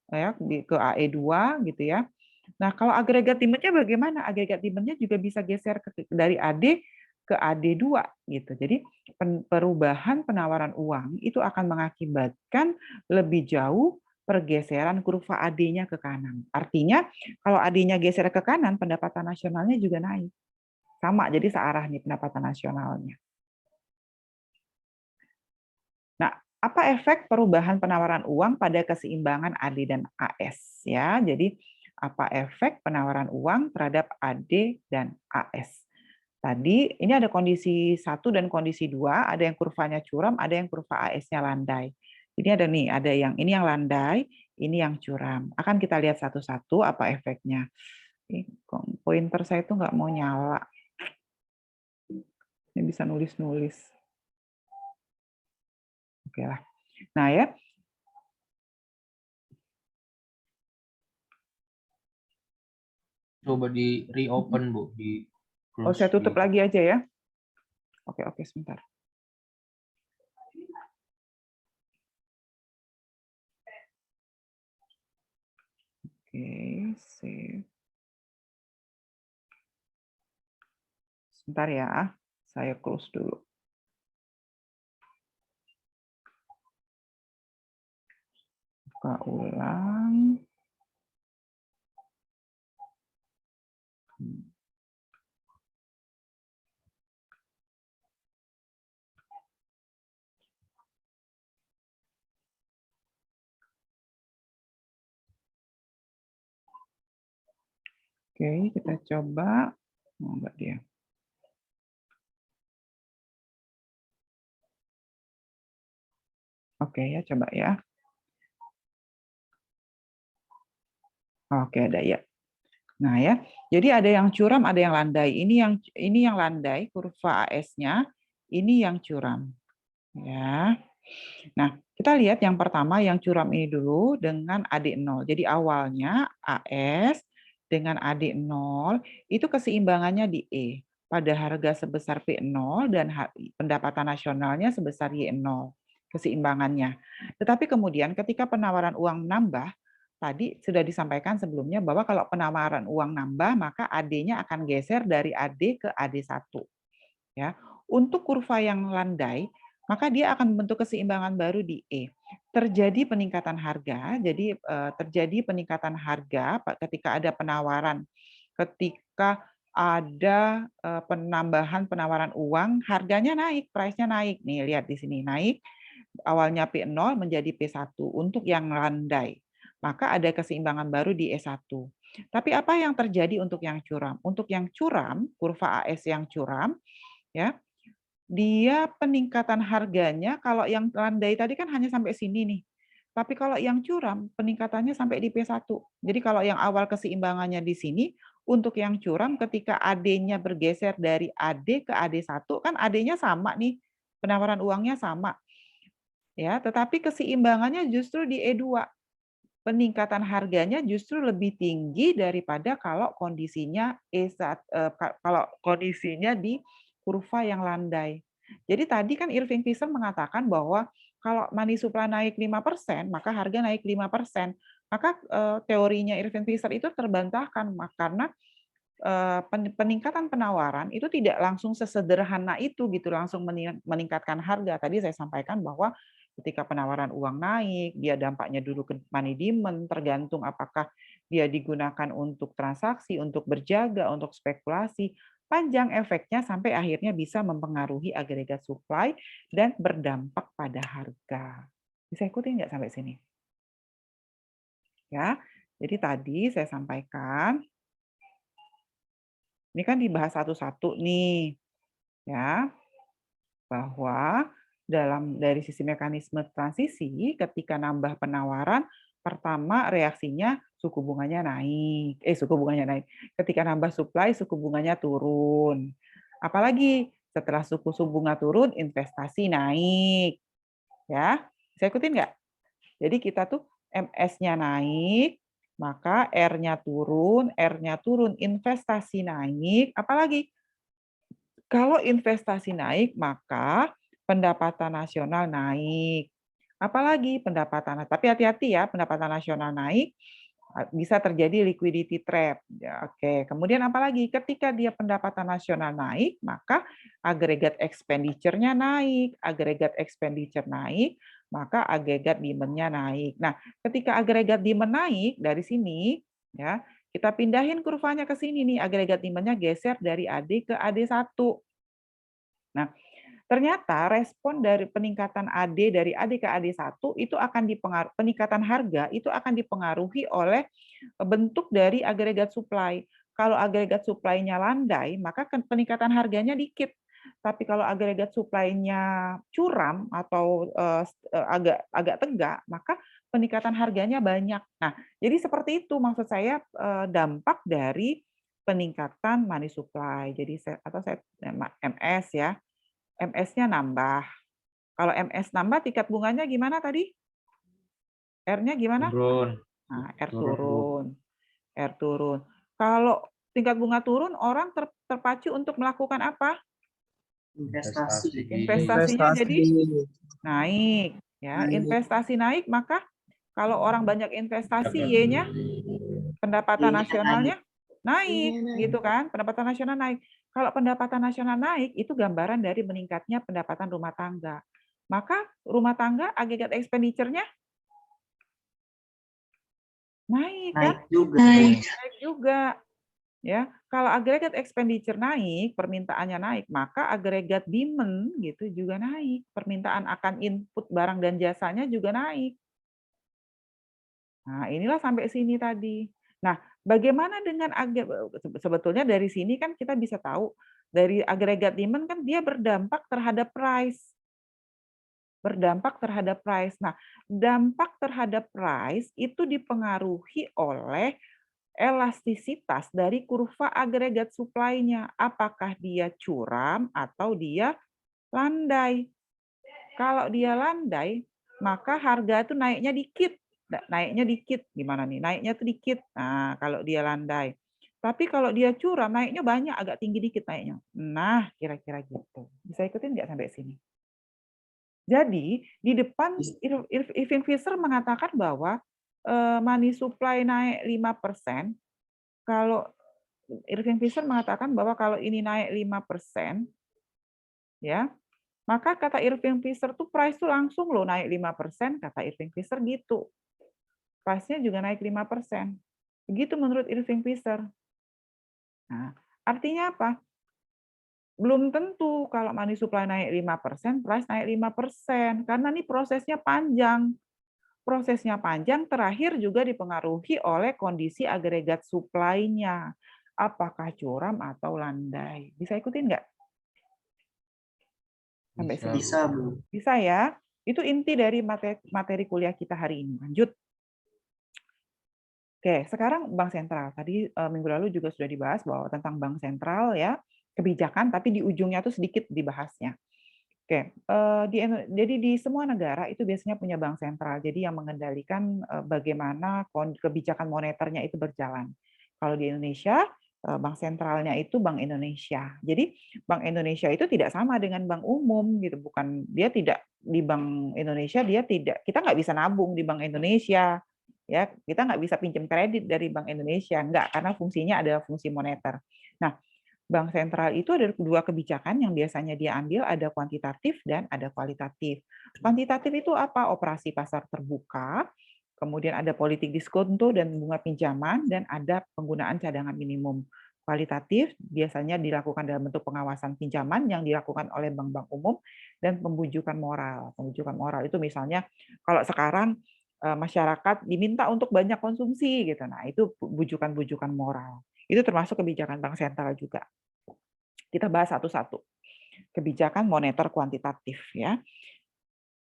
ya ke AE2 gitu ya. Nah, kalau agregat demand-nya bagaimana? Agregat demand-nya juga bisa geser dari AD ke AD2 gitu. Jadi perubahan penawaran uang itu akan mengakibatkan lebih jauh pergeseran kurva AD-nya ke kanan. Artinya kalau AD-nya geser ke kanan, pendapatan nasionalnya juga naik. Sama, jadi searah nih pendapatan nasionalnya. Nah, apa efek perubahan penawaran uang pada keseimbangan AD dan AS? Ya, jadi apa efek penawaran uang terhadap AD dan AS? Tadi ini ada kondisi 1 dan kondisi 2, ada yang kurvanya curam, ada yang kurva AS-nya landai. Ini ada nih, ada yang ini yang landai, ini yang curam. Akan kita lihat satu-satu apa efeknya. Pointer saya itu nggak mau nyala. Ini bisa nulis-nulis. Oke lah. Nah ya. Coba di reopen, Bu, di Oh, close saya tutup lagi aja ya. Oke, sebentar. Oke, save. Sebentar ya, saya close dulu. Buka ulang. Oke, kita coba. Oh, enggak dia. Oke ya, coba ya. Oke, ada ya. Nah ya, jadi ada yang curam, ada yang landai. Ini yang landai, kurva AS-nya. Ini yang curam. Ya. Nah, kita lihat yang pertama yang curam ini dulu dengan AD0. Jadi awalnya AS dengan AD0 itu keseimbangannya di E pada harga sebesar P0 dan pendapatan nasionalnya sebesar Y0 keseimbangannya. Tetapi kemudian ketika penawaran uang nambah, tadi sudah disampaikan sebelumnya bahwa kalau penawaran uang nambah maka AD-nya akan geser dari AD ke AD1. Ya. Untuk kurva yang landai, maka dia akan membentuk keseimbangan baru di E. Terjadi peningkatan harga, jadi terjadi peningkatan harga ketika ada penawaran, ketika ada penambahan penawaran uang, harganya naik, price-nya naik. Nih, lihat di sini naik, awalnya P0 menjadi P1 untuk yang landai. Maka ada keseimbangan baru di E1. Tapi apa yang terjadi untuk yang curam? Untuk yang curam, kurva AS yang curam, ya, dia peningkatan harganya kalau yang landai tadi kan hanya sampai sini nih. Tapi kalau yang curam peningkatannya sampai di P1. Jadi kalau yang awal keseimbangannya di sini, Untuk yang curam ketika AD-nya bergeser dari AD ke AD1, kan AD-nya sama nih, penawaran uangnya sama. Ya, tetapi keseimbangannya justru di E2. Peningkatan harganya justru lebih tinggi daripada kalau kondisinya kalau kondisinya di kurva yang landai. Jadi tadi kan Irving Fisher mengatakan bahwa kalau money supply naik 5%, maka harga naik 5%. Maka teorinya Irving Fisher itu terbantahkan karena peningkatan penawaran itu tidak langsung sesederhana itu gitu, langsung meningkatkan harga. Tadi saya sampaikan bahwa ketika penawaran uang naik, dia dampaknya dulu ke money demand, tergantung apakah dia digunakan untuk transaksi, untuk berjaga, untuk spekulasi, panjang efeknya sampai akhirnya bisa mempengaruhi agregat supply dan berdampak pada harga. Bisa ikutin nggak sampai sini? Ya, jadi tadi saya sampaikan, ini kan dibahas satu-satu nih, ya, bahwa dari sisi mekanisme transisi, ketika nambah penawaran, pertama reaksinya suku bunganya naik. Suku bunganya naik. Ketika nambah supply, suku bunganya turun. Apalagi setelah suku bunga turun, investasi naik. Ya, saya ikutin nggak? Jadi kita tuh MS-nya naik, maka R-nya turun, investasi naik. Apalagi kalau investasi naik, maka pendapatan nasional naik. Apalagi pendapatan, tapi hati-hati ya, pendapatan nasional naik, bisa terjadi liquidity trap. Ya, oke. Kemudian apalagi ketika dia pendapatan nasional naik, maka agregat expenditure-nya naik. Agregat expenditure naik, maka agregat demand-nya naik. Nah, ketika agregat demand naik dari sini, ya, kita pindahin kurvanya ke sini nih, agregat demand-nya geser dari AD ke AD1. Nah, ternyata respon dari peningkatan AD dari AD ke AD1 itu akan dipengaruhi, peningkatan harga itu akan dipengaruhi oleh bentuk dari agregat supply. Kalau agregat supply-nya landai, maka peningkatan harganya dikit. Tapi kalau agregat supply-nya curam atau agak tegak, maka peningkatan harganya banyak. Nah, jadi seperti itu maksud saya dampak dari peningkatan money supply. Jadi MS ya. MS-nya nambah. Kalau MS nambah, tingkat bunganya gimana tadi? R-nya gimana? Turun. Nah, R turun. R turun. Kalau tingkat bunga turun, orang terpacu untuk melakukan apa? Investasi. Investasinya jadi naik. Ya, investasi naik, maka kalau orang banyak investasi, Y-nya pendapatan nasionalnya naik, gitu kan? Pendapatan nasional naik. Kalau pendapatan nasional naik, itu gambaran dari meningkatnya pendapatan rumah tangga. Maka rumah tangga agregat expenditure-nya naik kan? Naik juga. Ya, kalau agregat expenditure naik, permintaannya naik, maka agregat demand gitu juga naik. Permintaan akan input barang dan jasanya juga naik. Nah, inilah sampai sini tadi. Nah, bagaimana dengan sebetulnya dari sini kan kita bisa tahu dari agregat demand kan dia berdampak terhadap price. Berdampak terhadap price. Nah, dampak terhadap price itu dipengaruhi oleh elastisitas dari kurva agregat supply-nya. Apakah dia curam atau dia landai. Kalau dia landai, maka harga itu naiknya dikit. Naiknya dikit. Gimana nih? Naiknya tuh dikit. Nah, kalau dia landai. Tapi kalau dia curam, naiknya banyak, agak tinggi dikit naiknya. Nah, kira-kira gitu. Bisa ikutin nggak sampai sini? Jadi, di depan Irving Fisher mengatakan bahwa money supply naik 5%, kalau Irving Fisher mengatakan bahwa kalau ini naik 5%, ya, maka kata Irving Fisher tuh price tuh langsung loh naik 5%, kata Irving Fisher gitu. Price-nya juga naik 5%. Begitu menurut Irving Fisher. Nah, artinya apa? Belum tentu kalau money supply naik 5%, price naik 5%. Karena ini prosesnya panjang. Prosesnya panjang, terakhir juga dipengaruhi oleh kondisi agregat supply-nya. Apakah curam atau landai? Bisa ikutin nggak? Sampai sini. Bisa, Bu. Bisa ya? Itu inti dari materi kuliah kita hari ini. Lanjut. Oke, sekarang bank sentral. Tadi minggu lalu juga sudah dibahas bahwa tentang bank sentral ya, kebijakan, tapi di ujungnya tuh sedikit dibahasnya. Oke, jadi di semua negara itu biasanya punya bank sentral. Jadi yang mengendalikan bagaimana kebijakan moneternya itu berjalan. Kalau di Indonesia, bank sentralnya itu Bank Indonesia. Jadi Bank Indonesia itu tidak sama dengan bank umum gitu, bukan dia tidak di Bank Indonesia dia tidak kita nggak bisa nabung di Bank Indonesia ya, kita nggak bisa pinjam kredit dari Bank Indonesia, nggak, karena fungsinya adalah fungsi moneter. Nah, bank sentral itu ada dua kebijakan yang biasanya dia ambil, ada kuantitatif dan ada kualitatif. Kuantitatif itu apa? Operasi pasar terbuka, kemudian ada politik diskonto dan bunga pinjaman, dan ada penggunaan cadangan minimum. Kualitatif biasanya dilakukan dalam bentuk pengawasan pinjaman yang dilakukan oleh bank-bank umum dan pembujukan moral. Pembujukan moral itu misalnya kalau sekarang masyarakat diminta untuk banyak konsumsi gitu. Nah, itu bujukan-bujukan moral. Itu termasuk kebijakan bank sentral juga. Kita bahas satu-satu. Kebijakan moneter kuantitatif ya.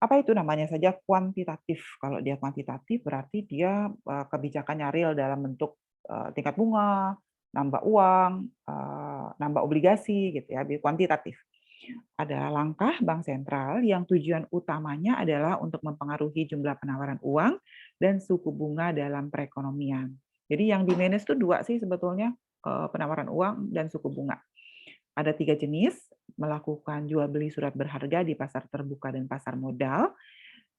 Apa itu namanya saja kuantitatif. Kalau dia kuantitatif berarti dia kebijakannya real dalam bentuk tingkat bunga, nambah uang, nambah obligasi gitu ya, kuantitatif. Ada langkah bank sentral yang tujuan utamanya adalah untuk mempengaruhi jumlah penawaran uang dan suku bunga dalam perekonomian. Jadi yang di-manage itu dua sih sebetulnya, penawaran uang dan suku bunga. Ada 3 jenis, melakukan jual beli surat berharga di pasar terbuka dan pasar modal.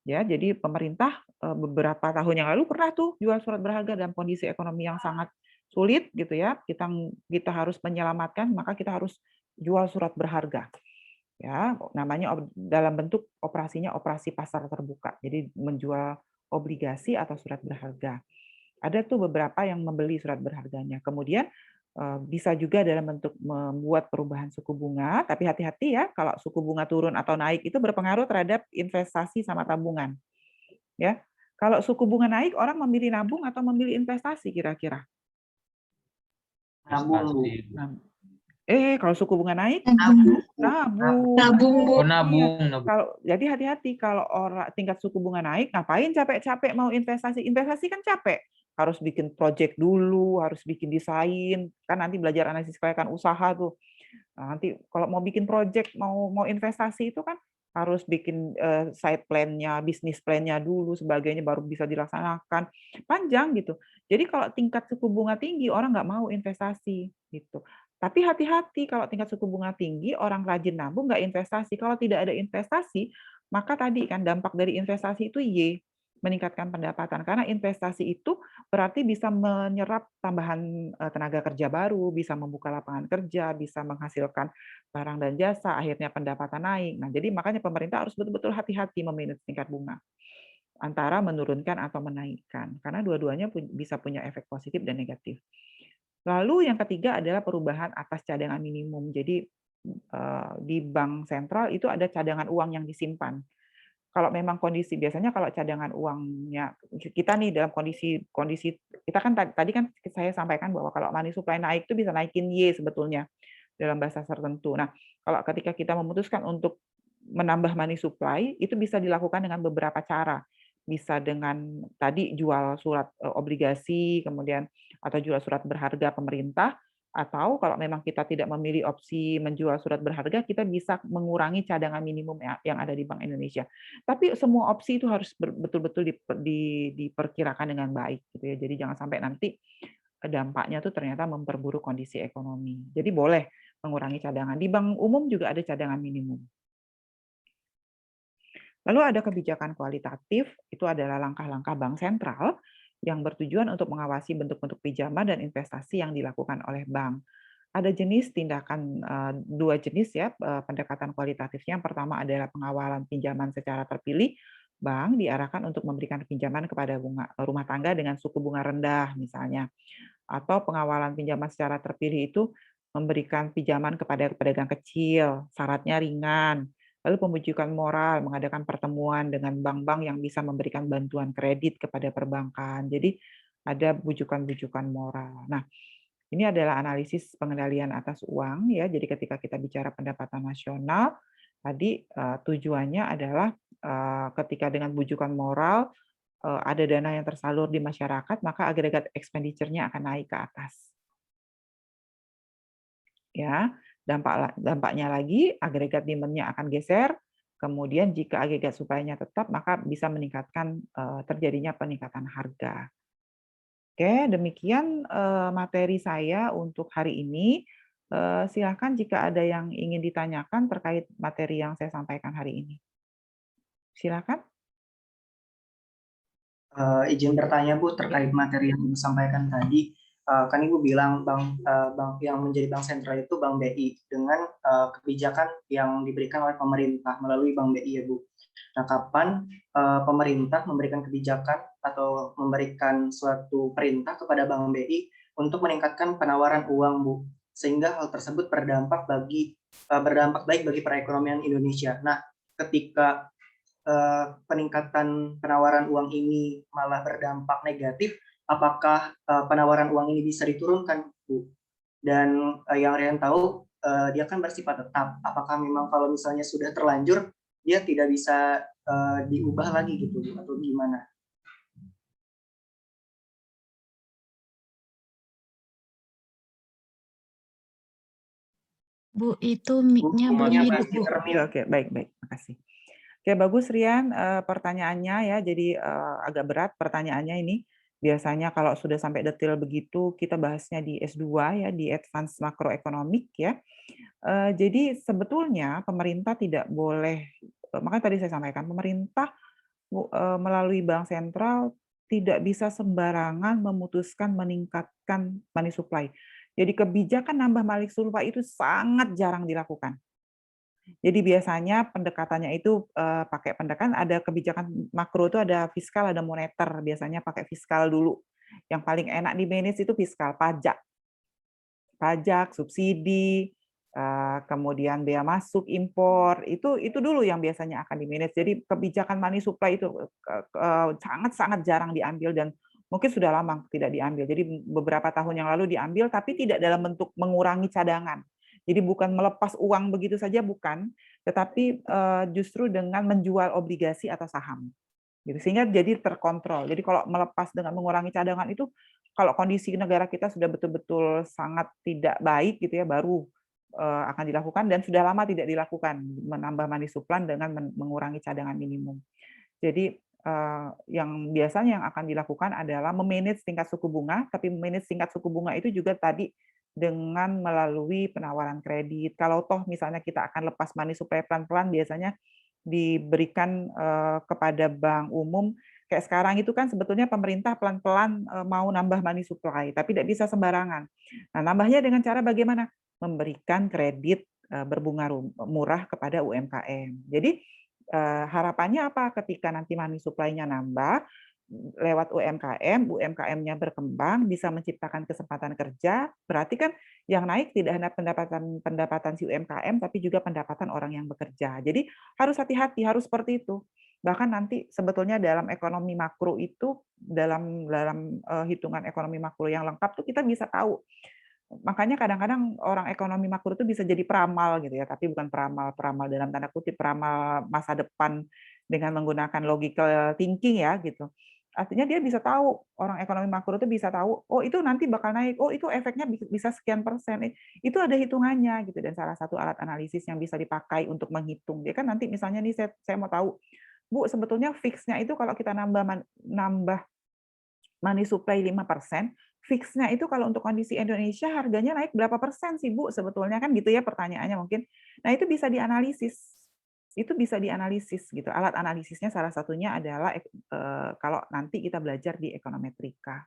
Ya, jadi pemerintah beberapa tahun yang lalu pernah tuh jual surat berharga dalam kondisi ekonomi yang sangat sulit gitu ya. Kita harus menyelamatkan, maka kita harus jual surat berharga. Ya, namanya dalam bentuk operasinya operasi pasar terbuka. Jadi menjual obligasi atau surat berharga. Ada tuh beberapa yang membeli surat berharganya. Kemudian bisa juga dalam bentuk membuat perubahan suku bunga, tapi hati-hati ya kalau suku bunga turun atau naik itu berpengaruh terhadap investasi sama tabungan. Ya, kalau suku bunga naik, orang memilih nabung atau memilih investasi kira-kira? Nabung. Kalau suku bunga naik, Nabung. nabung. Nabung, Bu. Oh, Iya. nabung. Jadi hati-hati kalau tingkat suku bunga naik, ngapain capek-capek mau investasi? Investasi kan capek. Harus bikin project dulu, harus bikin desain, kan nanti belajar analisis kelayakan usaha tuh. Nah, nanti kalau mau bikin project, mau investasi itu kan harus bikin side plan-nya, bisnis plan-nya dulu, sebagainya baru bisa dilaksanakan. Panjang gitu. Jadi kalau tingkat suku bunga tinggi, orang nggak mau investasi gitu. Tapi hati-hati kalau tingkat suku bunga tinggi, orang rajin nabung nggak investasi. Kalau tidak ada investasi, maka tadi kan dampak dari investasi itu Y, meningkatkan pendapatan. Karena investasi itu berarti bisa menyerap tambahan tenaga kerja baru, bisa membuka lapangan kerja, bisa menghasilkan barang dan jasa, akhirnya pendapatan naik. Nah, jadi makanya pemerintah harus betul-betul hati-hati memanage tingkat bunga antara menurunkan atau menaikkan, karena dua-duanya bisa punya efek positif dan negatif. Lalu yang ketiga adalah perubahan atas cadangan minimum. Jadi di bank sentral itu ada cadangan uang yang disimpan. Kalau memang kondisi biasanya kalau cadangan uangnya kita nih dalam kondisi kondisi kita kan tadi kan saya sampaikan bahwa kalau money supply naik itu bisa naikin Y sebetulnya dalam bahasa tertentu. Nah, kalau ketika kita memutuskan untuk menambah money supply itu bisa dilakukan dengan beberapa cara. Bisa dengan tadi jual surat obligasi, kemudian atau jual surat berharga pemerintah, atau kalau memang kita tidak memilih opsi menjual surat berharga, kita bisa mengurangi cadangan minimum yang ada di Bank Indonesia. Tapi semua opsi itu harus betul-betul diperkirakan dengan baik gitu ya. Jadi jangan sampai nanti dampaknya tuh ternyata memperburuk kondisi ekonomi. Jadi boleh mengurangi cadangan. Di bank umum juga ada cadangan minimum. Lalu ada kebijakan kualitatif, itu adalah langkah-langkah bank sentral yang bertujuan untuk mengawasi bentuk-bentuk pinjaman dan investasi yang dilakukan oleh bank. Ada jenis tindakan, dua jenis ya pendekatan kualitatifnya. Yang pertama adalah pengawalan pinjaman secara terpilih. Bank diarahkan untuk memberikan pinjaman kepada rumah tangga dengan suku bunga rendah misalnya. Atau pengawalan pinjaman secara terpilih itu memberikan pinjaman kepada pedagang kecil, syaratnya ringan. Lalu pembujukan moral, mengadakan pertemuan dengan bank-bank yang bisa memberikan bantuan kredit kepada perbankan. Jadi ada bujukan-bujukan moral. Nah, ini adalah analisis pengendalian atas uang ya. Jadi ketika kita bicara pendapatan nasional, tadi tujuannya adalah ketika dengan bujukan moral ada dana yang tersalur di masyarakat, maka agregat expenditure-nya akan naik ke atas. Ya, dampaknya lagi agregat demand-nya akan geser. Kemudian jika agregat supply-nya tetap, maka bisa meningkatkan terjadinya peningkatan harga. Oke, demikian materi saya untuk hari ini. Silakan jika ada yang ingin ditanyakan terkait materi yang saya sampaikan hari ini. Silakan. Izin bertanya Bu terkait materi yang Ibu sampaikan tadi. Kan Ibu bilang bank yang menjadi bank sentral itu Bank BI dengan kebijakan yang diberikan oleh pemerintah melalui Bank BI ya Bu. Nah, kapan pemerintah memberikan kebijakan atau memberikan suatu perintah kepada Bank BI untuk meningkatkan penawaran uang Bu, sehingga hal tersebut berdampak baik bagi perekonomian Indonesia. Nah, ketika peningkatan penawaran uang ini malah berdampak negatif, apakah penawaran uang ini bisa diturunkan, Bu? Dan yang Rian tahu, dia kan bersifat tetap. Apakah memang kalau misalnya sudah terlanjur, dia tidak bisa diubah lagi gitu, Bu, atau gimana? Bu, itu mic-nya belum hidup, Bu. Oke, baik, makasih. Oke, bagus Rian pertanyaannya ya. Jadi agak berat pertanyaannya ini. Biasanya kalau sudah sampai detail begitu, kita bahasnya di S2 ya, di Advanced Macroeconomic ya. Jadi sebetulnya pemerintah tidak boleh, makanya tadi saya sampaikan, pemerintah melalui bank sentral tidak bisa sembarangan memutuskan meningkatkan money supply. Jadi kebijakan nambah money supply itu sangat jarang dilakukan. Jadi biasanya pendekatannya itu pakai pendekatan, ada kebijakan makro itu ada fiskal, ada moneter, biasanya pakai fiskal dulu. Yang paling enak di-manage itu fiskal, pajak, subsidi, kemudian bea masuk, impor, itu dulu yang biasanya akan di-manage. Jadi kebijakan money supply itu sangat-sangat jarang diambil dan mungkin sudah lama tidak diambil. Jadi beberapa tahun yang lalu diambil, tapi tidak dalam bentuk mengurangi cadangan. Jadi bukan melepas uang begitu saja, bukan, tetapi justru dengan menjual obligasi atau saham. Gitu. Sehingga jadi terkontrol. Jadi kalau melepas dengan mengurangi cadangan itu, kalau kondisi negara kita sudah betul-betul sangat tidak baik gitu ya, baru akan dilakukan dan sudah lama tidak dilakukan, menambah money supply dengan mengurangi cadangan minimum. Jadi yang biasanya yang akan dilakukan adalah memanage tingkat suku bunga, tapi memanage tingkat suku bunga itu juga tadi dengan melalui penawaran kredit. Kalau toh misalnya kita akan lepas money supply pelan-pelan, biasanya diberikan kepada bank umum. Kayak sekarang itu kan sebetulnya pemerintah pelan-pelan mau nambah money supply, tapi tidak bisa sembarangan. Nah, nambahnya dengan cara bagaimana? Memberikan kredit berbunga murah kepada UMKM. Jadi harapannya apa? Ketika nanti money supply-nya nambah, lewat UMKM, UMKM-nya berkembang, bisa menciptakan kesempatan kerja, berarti kan yang naik tidak hanya pendapatan si UMKM, tapi juga pendapatan orang yang bekerja. Jadi harus hati-hati, harus seperti itu. Bahkan nanti sebetulnya dalam ekonomi makro itu, dalam hitungan ekonomi makro yang lengkap tuh kita bisa tahu. Makanya kadang-kadang orang ekonomi makro itu bisa jadi peramal gitu ya, tapi bukan peramal dalam tanda kutip, peramal masa depan dengan menggunakan logical thinking ya gitu. Artinya dia bisa tahu, orang ekonomi makro itu bisa tahu, oh itu nanti bakal naik, oh itu efeknya bisa sekian persen. Itu ada hitungannya gitu, dan salah satu alat analisis yang bisa dipakai untuk menghitung. Dia kan nanti misalnya nih saya mau tahu, Bu, sebetulnya fix-nya itu kalau kita nambah money supply 5%, fix-nya itu kalau untuk kondisi Indonesia harganya naik berapa persen sih, Bu? Sebetulnya kan gitu ya pertanyaannya mungkin. Nah, itu bisa dianalisis. Itu bisa dianalisis gitu. Alat analisisnya salah satunya adalah kalau nanti kita belajar di ekonometrika.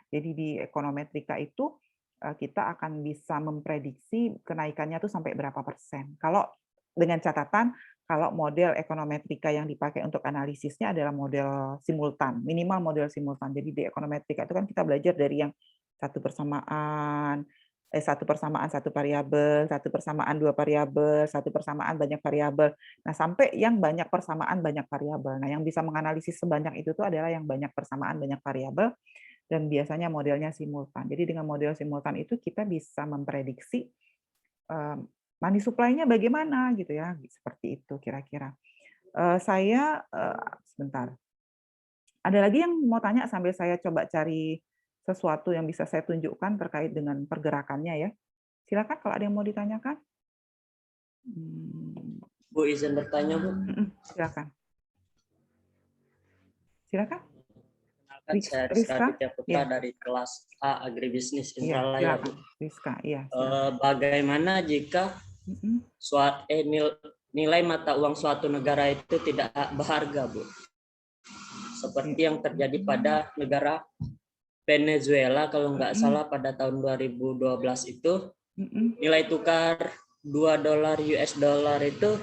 Jadi di ekonometrika itu kita akan bisa memprediksi kenaikannya tuh sampai berapa persen. Kalau dengan catatan kalau model ekonometrika yang dipakai untuk analisisnya adalah model simultan, minimal model simultan. Jadi di ekonometrika itu kan kita belajar dari yang satu persamaan, satu variabel, satu persamaan dua variabel, satu persamaan banyak variabel. Nah, sampai yang banyak persamaan banyak variabel. Nah, yang bisa menganalisis sebanyak itu tuh adalah yang banyak persamaan banyak variabel dan biasanya modelnya simultan. Jadi dengan model simultan itu kita bisa memprediksi money supply-nya bagaimana gitu ya, seperti itu kira-kira. Saya sebentar. Ada lagi yang mau tanya sambil saya coba cari sesuatu yang bisa saya tunjukkan terkait dengan pergerakannya ya. Silakan kalau ada yang mau ditanyakan. Bu, izin bertanya, Bu. Silakan. Silakan. Kenalkan, saya Rizka Aditya Putra dari kelas A Agribisnis Indralaya, Bu. Rizka, iya. Bagaimana jika nilai mata uang suatu negara itu tidak berharga, Bu? Seperti yang terjadi pada negara Venezuela, kalau nggak salah pada tahun 2012 itu, nilai tukar $2 US dollar itu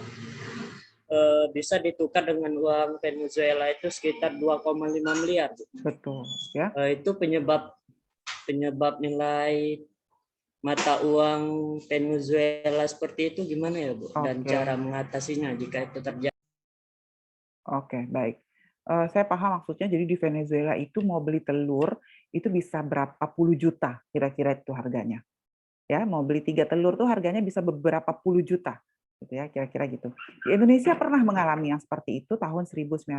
bisa ditukar dengan uang Venezuela itu sekitar 2,5 miliar. Betul, ya. Itu penyebab nilai mata uang Venezuela seperti itu gimana ya, Bu? Dan cara mengatasinya jika itu terjadi. Oke, baik. Saya paham maksudnya. Jadi di Venezuela itu mau beli telur itu bisa berapa puluh juta kira-kira itu harganya. Ya, mau beli 3 telur tuh harganya bisa beberapa puluh juta. Gitu ya, kira-kira gitu. Di Indonesia pernah mengalami yang seperti itu tahun 1965.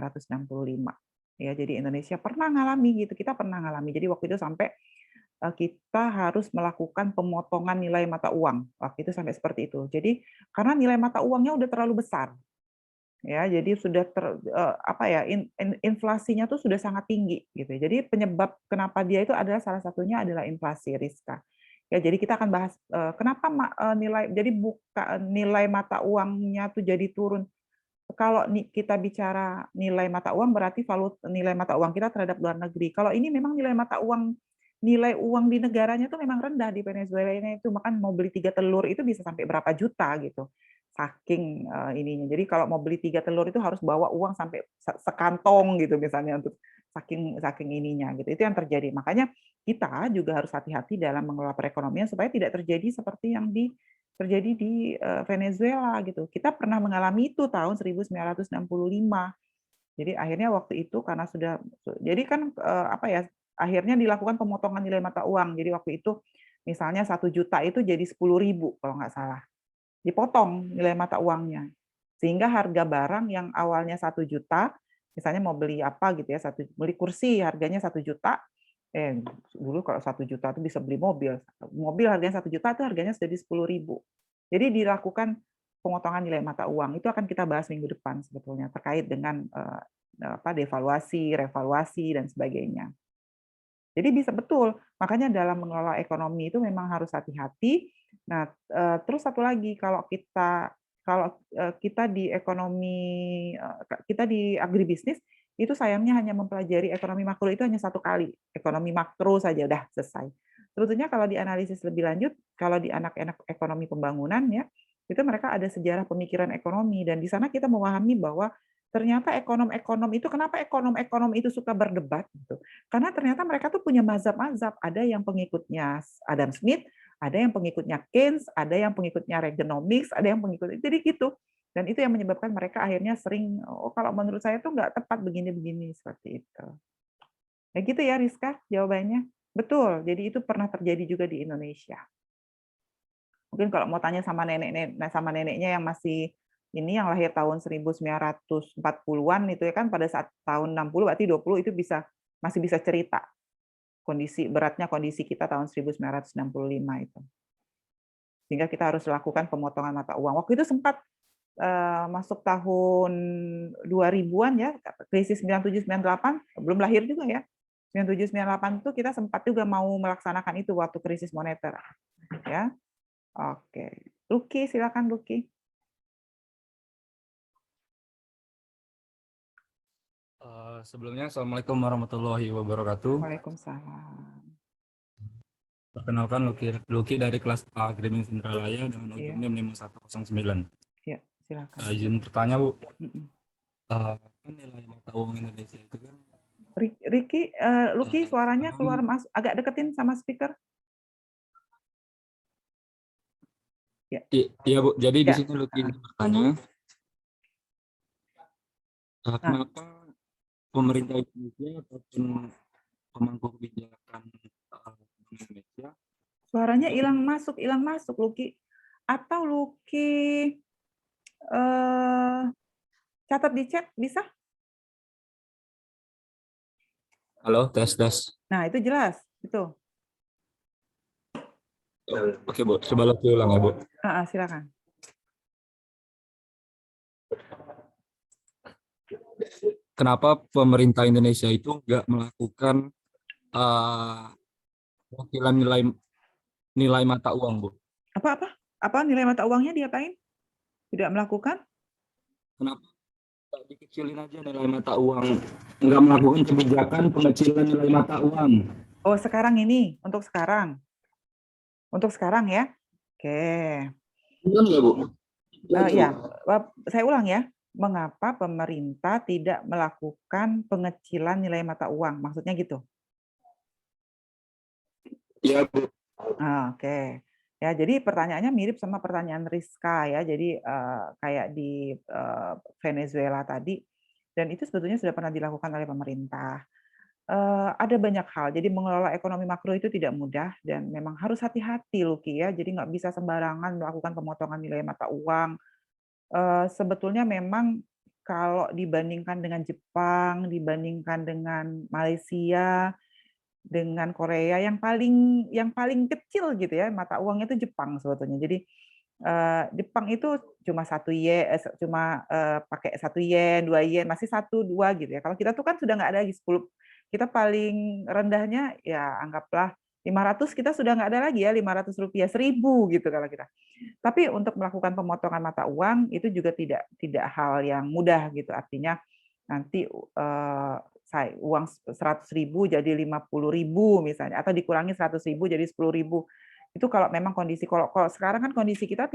Ya, jadi Indonesia pernah ngalami gitu. Kita pernah ngalami. Jadi waktu itu sampai kita harus melakukan pemotongan nilai mata uang. Waktu itu sampai seperti itu. Jadi karena nilai mata uangnya udah terlalu besar. Ya, jadi sudah inflasinya tuh sudah sangat tinggi gitu. Jadi penyebab kenapa dia itu adalah salah satunya adalah inflasi, Rizka. Ya, jadi kita akan bahas kenapa nilai mata uangnya tuh jadi turun. Kalau kita bicara nilai mata uang berarti nilai mata uang kita terhadap luar negeri. Kalau ini memang nilai uang di negaranya tuh memang rendah di Venezuela ini, itu makan mau beli 3 telur itu bisa sampai berapa juta gitu. Saking ininya. Jadi kalau mau beli 3 telur itu harus bawa uang sampai sekantong gitu misalnya, untuk saking ininya gitu. Itu yang terjadi. Makanya kita juga harus hati-hati dalam mengelola perekonomian supaya tidak terjadi seperti yang terjadi di Venezuela gitu. Kita pernah mengalami itu tahun 1965. Jadi akhirnya waktu itu karena sudah, jadi kan akhirnya dilakukan pemotongan nilai mata uang. Jadi waktu itu misalnya 1 juta itu jadi 10.000 kalau nggak salah. Dipotong nilai mata uangnya. Sehingga harga barang yang awalnya 1 juta, misalnya mau beli apa gitu ya, beli kursi harganya 1 juta, dulu kalau 1 juta itu bisa beli mobil. Mobil harganya 1 juta itu harganya sudah di 10.000. Jadi dilakukan pemotongan nilai mata uang. Itu akan kita bahas minggu depan sebetulnya terkait dengan devaluasi, revaluasi dan sebagainya. Jadi bisa betul. Makanya dalam mengelola ekonomi itu memang harus hati-hati. Nah, terus satu lagi kalau kita di agribisnis itu sayangnya hanya mempelajari ekonomi makro itu hanya 1 kali. Ekonomi makro saja udah selesai. Sebetulnya kalau dianalisis lebih lanjut, kalau di anak-anak ekonomi pembangunan ya, itu mereka ada sejarah pemikiran ekonomi dan di sana kita memahami bahwa ternyata ekonom-ekonom itu, kenapa ekonom-ekonom itu suka berdebat gitu. Karena ternyata mereka tuh punya mazhab-mazhab, ada yang pengikutnya Adam Smith, ada yang pengikutnya Keynes, ada yang pengikutnya Reaganomics, ada yang pengikut, jadi gitu. Dan itu yang menyebabkan mereka akhirnya sering, kalau menurut saya tuh nggak tepat begini-begini, seperti itu. Ya gitu ya Rizka, jawabannya. Betul, jadi itu pernah terjadi juga di Indonesia. Mungkin kalau mau tanya sama neneknya yang masih ini yang lahir tahun 1940-an itu ya kan, pada saat tahun 60 berarti 20 itu masih bisa cerita beratnya kondisi kita tahun 1965 itu. Sehingga kita harus lakukan pemotongan mata uang. Waktu itu sempat masuk tahun 2000-an ya, krisis 97-98, belum lahir juga ya. 97-98 itu kita sempat juga mau melaksanakan itu waktu krisis moneter. Ya. Oke. Luki, silakan Luki. Sebelumnya, Assalamualaikum warahmatullahi wabarakatuh. Waalaikumsalam. Perkenalkan, Luki dari kelas A Agribisnis Indralaya dengan ujung NIM 5109. Ya, silakan. Izin bertanya, Bu. Kan nilai mata uang Indonesia itu kan. Luki, suaranya keluar masuk, agak deketin sama speaker. Ya. Iya, Bu. Jadi di sini Luki bertanya, kenapa pemerintah Indonesia ataupun pemangku kebijakan Indonesia. Suaranya hilang masuk Luki. Atau Luki catat di chat bisa? Halo, tes. Nah, itu jelas. Itu. Oke, Bu. Coba Lucky ulang ya, Bu. Silakan. Kenapa pemerintah Indonesia itu nggak melakukan pengukilan nilai mata uang, Bu? Apa nilai mata uangnya diapain? Tidak melakukan? Kenapa nggak dikecilin aja nilai mata uang? Nggak melakukan kebijakan pengecilan nilai mata uang? Oh, sekarang ini. Untuk sekarang. Untuk sekarang ya. Oke. Benar nggak, Bu? Ya, saya ulang ya. Mengapa pemerintah tidak melakukan pengecilan nilai mata uang? Maksudnya gitu. Iya, Bu. Oke. Ya, jadi pertanyaannya mirip sama pertanyaan Rizka ya. Jadi kayak di Venezuela tadi, dan itu sebetulnya sudah pernah dilakukan oleh pemerintah. Ada banyak hal. Jadi mengelola ekonomi makro itu tidak mudah dan memang harus hati-hati, Luki ya. Jadi nggak bisa sembarangan melakukan pemotongan nilai mata uang. Sebetulnya memang kalau dibandingkan dengan Jepang, dibandingkan dengan Malaysia, dengan Korea, yang paling kecil gitu ya mata uangnya itu Jepang sebetulnya. Jadi Jepang itu cuma 1 yen, pakai 1 yen, 2 yen, masih 1, 2 gitu ya. Kalau kita tuh kan sudah nggak ada lagi 10, kita paling rendahnya ya anggaplah 500, kita sudah nggak ada lagi ya Rp500, 1.000 gitu kalau kita. Tapi untuk melakukan pemotongan mata uang itu juga tidak hal yang mudah gitu. Artinya nanti uang 100.000 jadi 50.000 misalnya, atau dikurangi 100.000 jadi 10.000. Itu kalau memang kondisi, kalau sekarang kan kondisi kita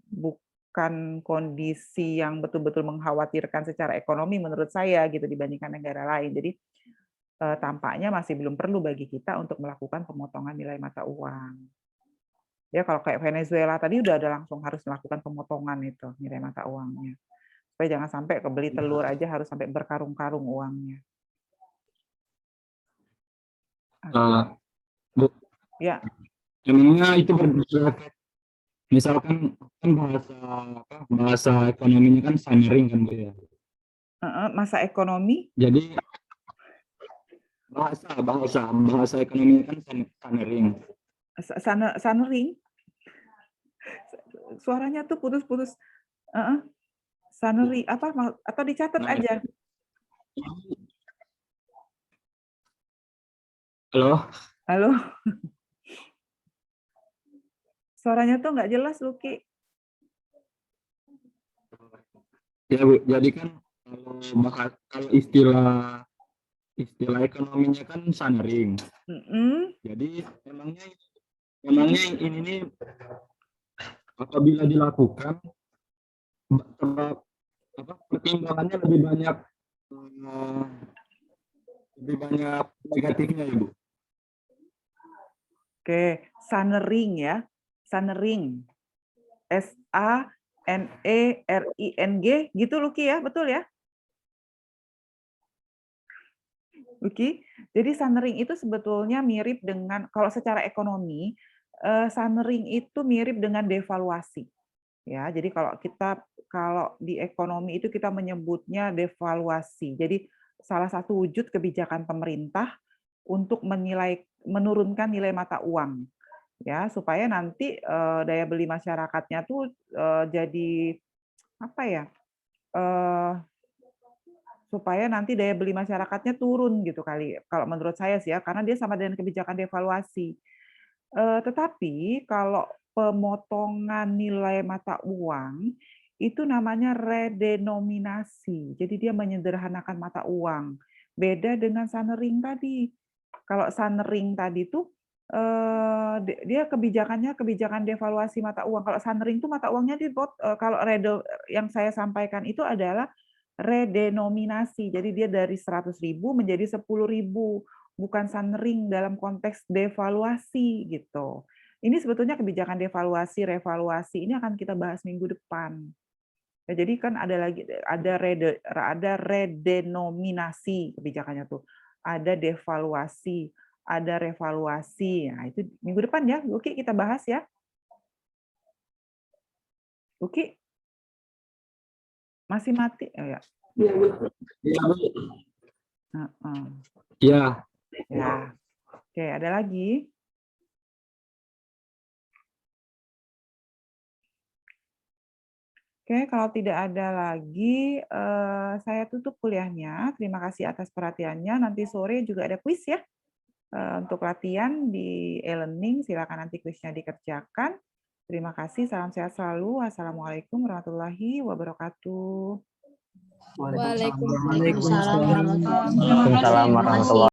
bukan kondisi yang betul-betul mengkhawatirkan secara ekonomi menurut saya gitu dibandingkan negara lain. Jadi tampaknya masih belum perlu bagi kita untuk melakukan pemotongan nilai mata uang. Ya kalau kayak Venezuela tadi udah ada langsung harus melakukan pemotongan itu nilai mata uangnya. Supaya jangan sampai kebeli telur aja harus sampai berkarung-karung uangnya. Bu, Ya. emangnya itu berdasarkan, misalkan kan bahasa ekonominya kan summary kan, Bu ya. Masa ekonomi. Jadi bahasa ekonominya kan summary. Sunring. Suaranya tuh putus-putus. Sunring apa atau dicatat aja. Halo. Suaranya tuh nggak jelas, Luki. Ya, Bu. Jadi kan kalau istilah ekonominya kan summary. Jadi emangnya ini nih apabila dilakukan pertimbangannya lebih banyak negatifnya ya, Bu. Oke, Sunring ya. Sunring. SANERING gitu, Luki ya, betul ya? Luki, jadi Sunring itu sebetulnya mirip dengan, kalau secara ekonomi, Sunring itu mirip dengan devaluasi. Ya, jadi kalau di ekonomi itu kita menyebutnya devaluasi. Jadi salah satu wujud kebijakan pemerintah untuk menurunkan nilai mata uang, ya supaya nanti daya beli masyarakatnya tuh jadi apa ya? Supaya nanti daya beli masyarakatnya turun gitu kali. Kalau menurut saya sih ya, karena dia sama dengan kebijakan devaluasi. Tetapi kalau pemotongan nilai mata uang, itu namanya redenominasi. Jadi dia menyederhanakan mata uang. Beda dengan Sunring tadi. Kalau Sunring tadi tuh dia kebijakannya kebijakan devaluasi mata uang. Kalau Sunring tuh mata uangnya kalau yang saya sampaikan itu adalah redenominasi. Jadi dia dari 100.000 menjadi 10.000. Bukan Sunring dalam konteks devaluasi gitu. Ini sebetulnya kebijakan devaluasi, revaluasi ini akan kita bahas minggu depan. Ya, jadi kan ada redenominasi kebijakannya tuh, ada devaluasi, ada revaluasi. Nah itu minggu depan ya, Luki kita bahas ya. Luki masih mati? Oh, ya. Heeh. Ya, Ya. Oke, ada lagi? Oke, kalau tidak ada lagi, saya tutup kuliahnya. Terima kasih atas perhatiannya. Nanti sore juga ada kuis ya. Untuk latihan di e-learning, silakan nanti kuisnya dikerjakan. Terima kasih, salam sehat selalu. Wassalamualaikum warahmatullahi wabarakatuh. Waalaikumsalam. Waalaikumsalam warahmatullahi Waalaikumsalam wabarakatuh. warahmatullahi